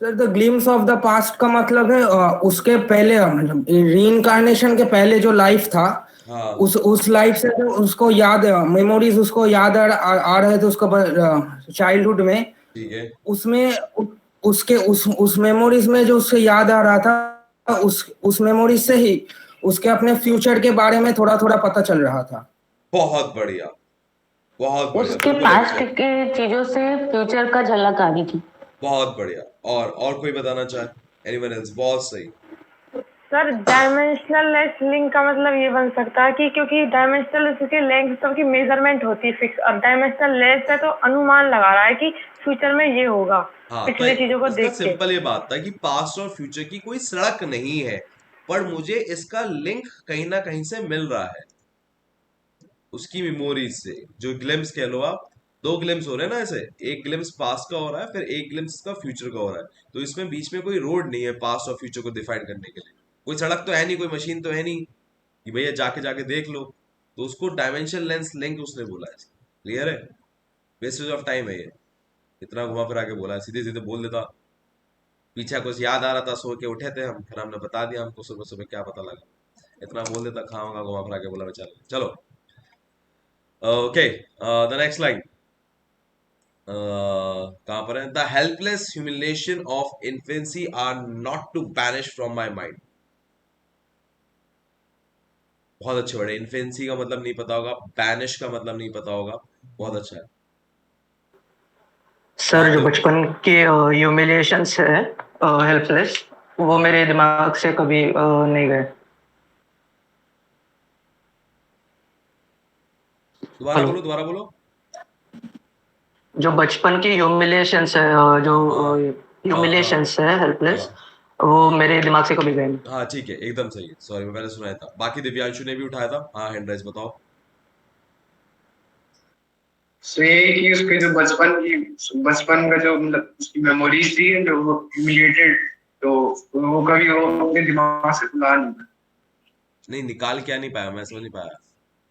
Sir the glimpse of the past का मतलब है उसके पहले, मतलब रीइंकार्नेशन के पहले जो लाइफ था, हाँ उस लाइफ से जो उसको याद, मेमोरीज उसको याद आ रहे थे उसको चाइल्डहुड में, ठीक है, उसमें उसके उस मेमोरीज में जो उससे याद आ रहा था, उस मेमोरीज से ही उसके अपने फ्यूचर के बारे में थोड़ा थोड़ा पता चल रहा था। बहुत बढ़िया, बहुत बढ़िया, उसके बिल्कुल पास्ट एग्जैक्ट, के चीजों से फ्यूचर का झलक आ रही थी। बहुत बढ़िया। और कोई बताना चाहे? Anyone else? बहुत सही। सर डायमेंशनल लेस लिंक का मतलब ये बन सकता है कि क्योंकि डायमेंशनल उसकी लेंथ सब की मेजरमेंट होती है फिक्स, और डायमेंशनल लेस है तो अनुमान लगा रहा है कि फ्यूचर में ये होगा हाँ, तो पिछले चीजों को इसका देख के। सिंपल ये बात था कि पास्ट और फ्यूचर की कोई सड़क नहीं है, पर मुझे इसका लिंक कहीं ना कहीं से मिल रहा है, उसकी मेमोरीज से। जो ग्लिम्स कह लो आप, दो ग्लिम्स हो रहे हैं ना ऐसे, एक ग्लिम्स पास्ट का हो रहा है, फिर एक ग्लिम्स का फ्यूचर का हो रहा है। तो इसमें बीच में कोई रोड नहीं है पास्ट और फ्यूचर को डिफाइन करने के लिए, कोई सड़क तो है नहीं, कोई मशीन तो है नहीं कि भैया जाके जाके देख लो। तो उसको डायमेंशन लेंस लिंक उसने बोला है। क्लियर है? वेस्टेज ऑफ टाइम है ये, इतना घुमा फिरा के बोला है, सीधे सीधे बोल देता। पीछे कुछ याद आ रहा था, सो के उठे थे हम, फिर हमने बता दिया, हमको सुबह सुबह क्या पता लगा, इतना बोल देता, खाऊंगा घुमा फिरा के बोला बेचारा। चलो, ओके, द नेक्स्ट लाइन कहाँ पर है? The helpless humiliation of infancy are not to banish from my mind. बहुत अच्छे वर्ड है। इन्फेंसी का मतलब नहीं पता होगा, बैनिश का मतलब नहीं पता होगा, बहुत अच्छा है। सर जो तो बचपन के ह्यूमिलिएशंस है, हेल्पलेस, वो मेरे दिमाग से कभी नहीं गए। दोबारा हेलो, बोलो, दोबारा बोलो। जो बचपन की ह्यूमिलिएशंस है, जो हाँ हाँ हाँ ह्यूमिलिएशंस है हेल्पलेस, हाँ वो मेरे दिमाग से कभी गए नहीं। हाँ, ठीक है, एकदम सही है। सॉरी, मैं पहले सुनाया था। बाकी दिव्यांशु ने भी उठाया था, हाँ, हैंड राइज बताओ। सो ये कि उसके जो बचपन का जो मतलब उसकी मेमोरीज थी जो वो ह्यूमिलिएटेड, तो वो कभी वो अपने दिमाग से भुला नहीं पाया। नहीं, निकाल क्या नहीं पाया, मैं समझ नहीं पाया,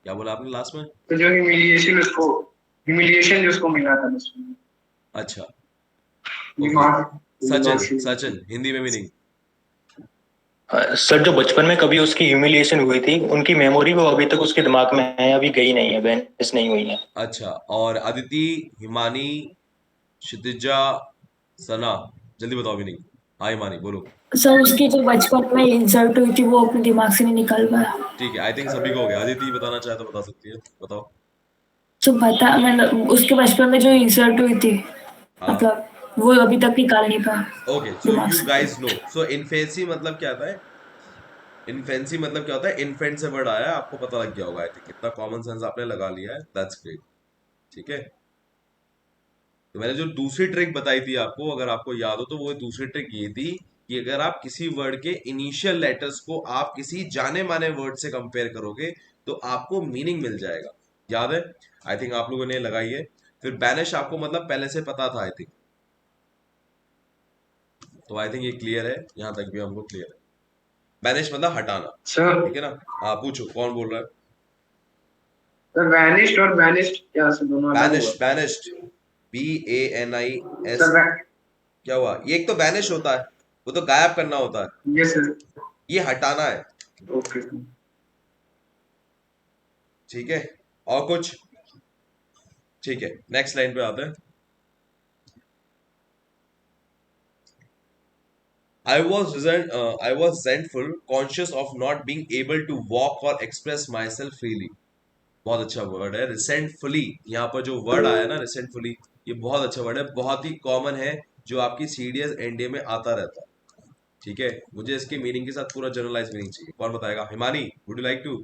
क्या बोला आपने लास्ट में? तो जो ह्यूमिलिएशन जो उसको मिला था बचपन में, अच्छा, ओके। दिमाग दिमाग सचिन, से। सचिन हिंदी में मीनिंग। सर जो बचपन में कभी उसकी ह्यूमिलिएशन हुई थी, उनकी मेमोरी वो अभी तक उसके दिमाग में है, अभी गई नहीं है, बैनिश नहीं हुई है। अच्छा, और अदिति, हिमानी, क्षितिजा, सना, जल्दी बताओ मीनिंग। हाँ हिमानी बोलो। सर उसकी जो बचपन में इंसल्ट हुई थी वो अपने दिमाग से नहीं निकल पाया। ठीक है, आई थिंक सभी को हो गया। अदिति बताना चाहे तो बता सकती है, बताओ। तो बता, मतलब उसके बचपन में जो इंसल्ट हुई थी, हाँ, मतलब वो अभी तक निकाल नहीं पाया ओके, सो दिमाग यू से। Guys no. सो इन्फेंसी मतलब क्या होता है? इन्फेंसी मतलब क्या होता है? इन्फेंट से वर्ड आया है, आपको पता लग गया होगा। आई थिंक इतना कॉमन सेंस आपने लगा लिया है, दैट्स ग्रेट। ठीक है, तो मैंने जो दूसरी ट्रिक बताई थी आपको, अगर आपको याद हो तो, वो दूसरी ट्रिक ये थी कि अगर आप किसी वर्ड के इनिशियल लेटर्स को आप किसी जाने माने वर्ड से कंपेयर करोगे तो आपको मीनिंग मिल जाएगा। याद है? आई थिंक आप लोगों ने लगाई है। फिर बैनिश आपको मतलब पहले से पता था आई थिंक, तो आई थिंक ये क्लियर है, यहां तक भी हमको क्लियर है। बैनिश मतलब हटाना, सर ठीक है ना? हाँ, पूछो कौन बोल रहा है? वैनिश्ड और वैनिश्ड क्या से दोनों अलग हुआ? Banished, banished, BANIS। सर क्या हुआ? ये एक तो बैनिश होता है, वो तो गायब करना होता है, ये सर ये हटाना है। ओके। ठीक है, और कुछ? ठीक है, नेक्स्ट लाइन पे आते हैं। I was resentful, conscious of not being able to walk or express myself freely। बहुत अच्छा वर्ड है रिसेंटफुली। यहाँ पर जो वर्ड आया ना रिसेंटफुली, ये बहुत अच्छा वर्ड है, बहुत ही कॉमन है, जो आपकी CDS NDA में आता रहता है। ठीक है, मुझे इसके मीनिंग के साथ पूरा जनरलाइज मीनिंग चाहिए। कौन बताएगा? Himani, would you like to?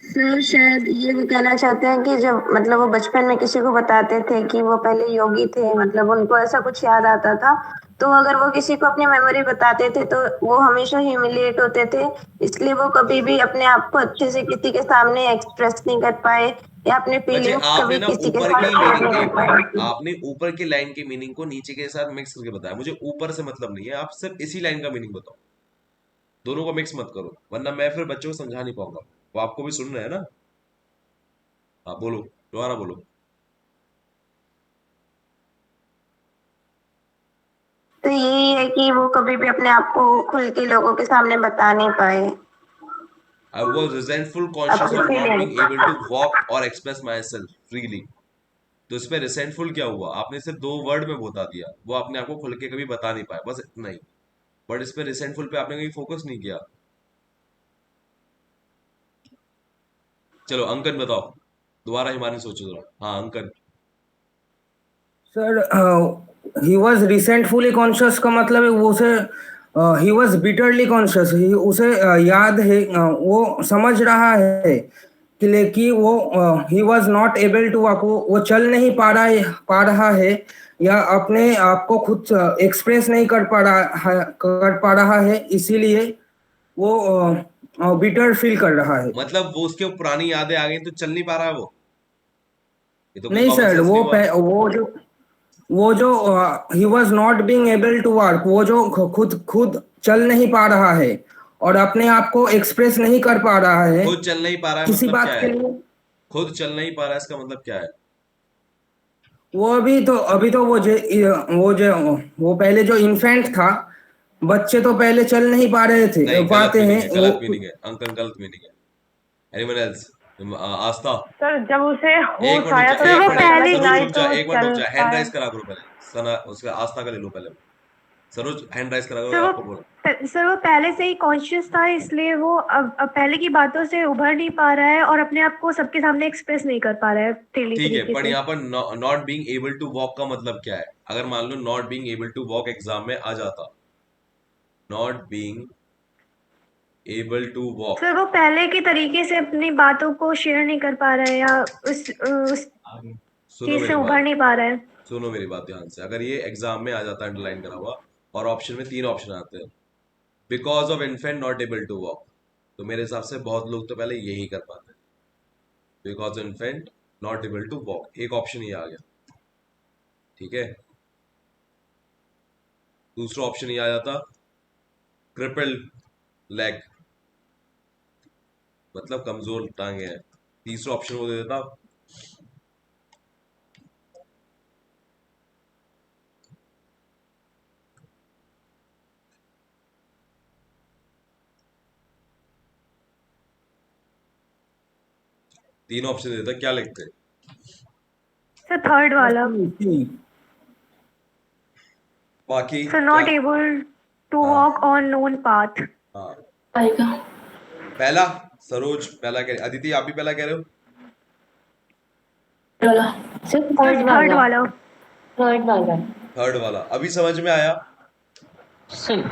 Sir शायद ये भी कहना चाहते हैं कि जब मतलब वो बचपन में किसी को बताते थे कि वो पहले योगी थे, मतलब उनको ऐसा कुछ याद आता था, तो अगर वो किसी को अपनी मेमोरी बताते थे तो वो हमेशा ह्यूमिलिएट होते थे, इसलिए वो कभी भी अपने आप को अच्छे से किसी के सामने एक्सप्रेस नहीं कर पाए या अपने बच्चे, फीलिंग्स आपने कभी ना किसी के ऊपर साथ की शेयर मीनिंग नहीं नहीं कर बताई, पाए। आपने ऊपर की लाइन की मीनिंग को नीचे के साथ मिक्स करके बताया। मुझे ऊपर से मतलब नहीं है, आप सिर्फ इसी लाइन का मीनिंग बताओ, दोनों को मिक्स मत करो, वरना मैं फिर बच्चों को समझा नहीं पाऊंगा। वो आपको भी सुन रहे हैं ना? हाँ बोलो, दोबारा बोलो। तो यही है कि वो कभी भी अपने आप को खुल के लोगों के सामने बता नहीं पाए I was resentful, conscious अपनी of not being able to feelings. walk or express myself freely। तो इसमें रिसेंटफुल क्या हुआ? आपने सिर्फ दो वर्ड में बता दिया, वो अपने आप को खुल के कभी बता नहीं पाया, बस इतना ही। बट इस पे रिसेंटफुल पे आपने कहीं फोकस नहीं किया। चलो अंकन बताओ। दोबारा हिमानी सोचो जरा। हाँ अंकन। सर ही वॉज रिसेंटफुली कॉन्शियस का मतलब है उसे ही वॉज बिटरली कॉन्शियस, उसे याद है, वो समझ रहा है कि लेकिन वो he was not able to walk, वो चल नहीं पा रहा है या अपने आप को खुद एक्सप्रेस नहीं कर पा रहा है, इसीलिए वो बिटर फील कर रहा है। मतलब वो उसके पुरानी यादें आ गई तो चल नहीं पा रहा है वो? ये तो कोई नहीं कॉमन सर, सेंस नहीं हुआ। वो जो he was not being able to work, वो जो खुद चल नहीं पा रहा है और अपने आप को एक्सप्रेस नहीं कर पा रहा है खुद चल नहीं पा रहा है किसी मतलब क्या बात है? के लिए। खुद चल नहीं पा रहा है इसका मतलब क्या है? वो अभी तो वो पहले जो इन्फेंट था, बच्चे तो पहले चल नहीं पा रहे थे, नहीं, गलत पाते मीनिंग हैं है, वो। गलत मीनिंग है अंकल, गलत मीनिंग है। Anyone else? आस्था। सर जब उसे एक होश मिनट आया रुक जा, तो एक उसको मिनट, पता चला कि ना सरोज ही रुक तो जा, वो एक मिनट रुक चल जा, हैंड पाए। राइज करा करो पहले। सना उसका आस्था का ले लो पहले। सरोज हैंड राइज करा सर करो, वो आपको बोलो। सर वो पहले से ही कॉन्शियस था, इसलिए वो अब पहले की बातों से उभर नहीं पा रहा है और अपने आप को सबके सामने एक्सप्रेस नहीं कर पा रहा है फ्रीली ठीक है, तरीके पर से। यहाँ पर not being able to walk का मतलब क्या है? अगर मान लो not being able to walk exam में आ जाता, not being able to walk. Sir वो पहले के तरीके से अपनी बातों को शेयर नहीं कर पा रहा है या उस सुनो चीज से मेरी उभर बात, नहीं पा रहा है। सुनो मेरी बात ध्यान से। अगर ये एग्जाम में आ जाता अंडरलाइन करा हुआ और ऑप्शन में 3 ऑप्शन आते हैं, because of infant not able to walk, तो मेरे हिसाब से बहुत लोग तो पहले यही कर पाते हैं, because infant not able to walk. एक ऑप्शन ये आ गया, ठीक है। दूसरा ऑप्शन ये आ जाता, क्रिपल्ड लेग, मतलब कमजोर टांगे हैं। तीसरा ऑप्शन वो दे देता, तीन ऑप्शन दे देता, क्या लिखते? सर थर्ड वाला, बाकी सर नॉट एबल टू हाँ वॉक ऑन नोन पाथ। हाँ। आएगा। पहला, सरोज पहला कह रहे, अदिति आप भी पहला कह रहे हो? वाला। सर थर्ड वाला। थर्ड वाला। थर्ड वाला अभी समझ में आया? सर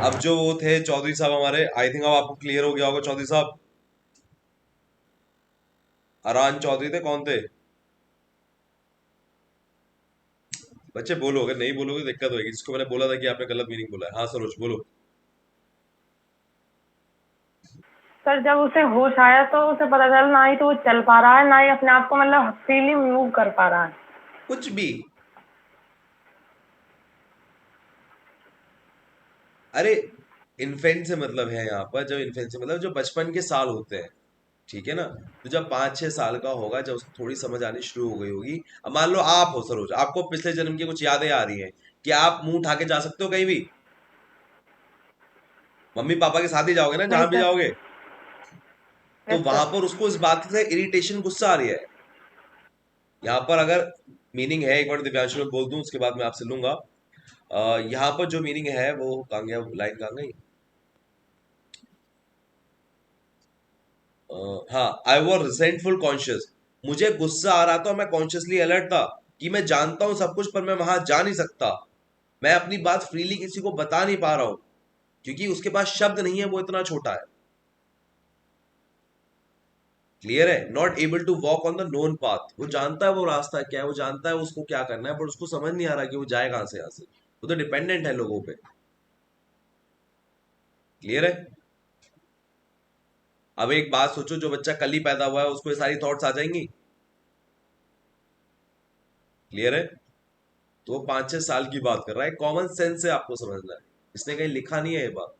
अब जो वो थे चौधरी साहब हमारे, आई थिंक अब आपको क्लियर हो गया होगा। चौधरी साहब, अरान चौधरी थे, कौन थे? बच्चे बोलो, अगर नहीं बोलोगे दिक्कत होगी। जिसको मैंने बोला था कि आपने गलत मीनिंग बोला है। हाँ सरोज बोलो। सर जब उसे होश आया तो उसे पता चला ना ही तो वो चल पा रहा है, ना ही अपने आप को मतलब फ्रीली मूव कर पा रहा है। कुछ भी, अरे इन्फेंट से मतलब है यहाँ पर, जब इन्फेंट से मतलब जो बचपन के साल होते हैं, ठीक है ना। तो जब 5-6 साल का होगा, जब उसको थोड़ी समझ आनी शुरू हो गई होगी। अब मान लो आप हो सरोज, आपको पिछले जन्म की कुछ यादें आ रही हैं, कि आप मुंह उठा के जा सकते हो कहीं भी? मम्मी पापा के साथ ही जाओगे ना नहीं जहां भी सर। जाओगे? तो यस वहां सर। पर उसको इस बात से इरिटेशन, गुस्सा आ रही है। यहाँ पर अगर मीनिंग है, एक बार दिव्यांशु में बोल दूं उसके बाद मैं आपसे लूंगा। यहाँ पर जो मीनिंग है वो कहाँ गया, लाइन कहाँ गई? हाँ, आई वॉज रिसेंटफुल कॉन्शियस, मुझे गुस्सा आ रहा था, मैं कॉन्शियसली अलर्ट था कि मैं जानता हूं सब कुछ, पर मैं वहां जा नहीं सकता। मैं अपनी बात फ्रीली किसी को बता नहीं पा रहा हूं, क्योंकि उसके पास शब्द नहीं है, वो इतना छोटा है। क्लियर है? Not able to walk on the known path, वो जानता है वो रास्ता क्या है, वो जानता है उसको क्या करना है, पर उसको समझ नहीं आ रहा कि वो जाए कहां से यहाँ से। वो तो डिपेंडेंट है लोगों पे। क्लियर है? अब एक बात सोचो, जो बच्चा कल ही पैदा हुआ है उसको ये सारी थॉट्स आ जाएंगी? क्लियर है? तो वो 5-6 साल की बात कर रहा है, कॉमन सेंस से आपको समझना है, इसने कहीं लिखा नहीं है ये बात।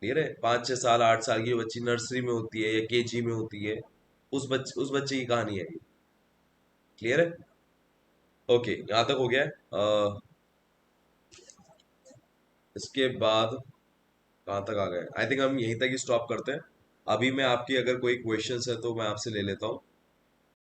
क्लियर है? 5-6 साल 8 साल की बच्ची नर्सरी में होती है या केजी में होती है, उस बच्चे की कहानी है ये। क्लियर है? ओके, यहां तक हो गया है। इसके बाद कहाँ तक आ गए? आई थिंक हम यहीं तक ही स्टॉप करते हैं। अभी मैं आपकी अगर कोई क्वेश्चंस है तो मैं आपसे ले लेता हूँ।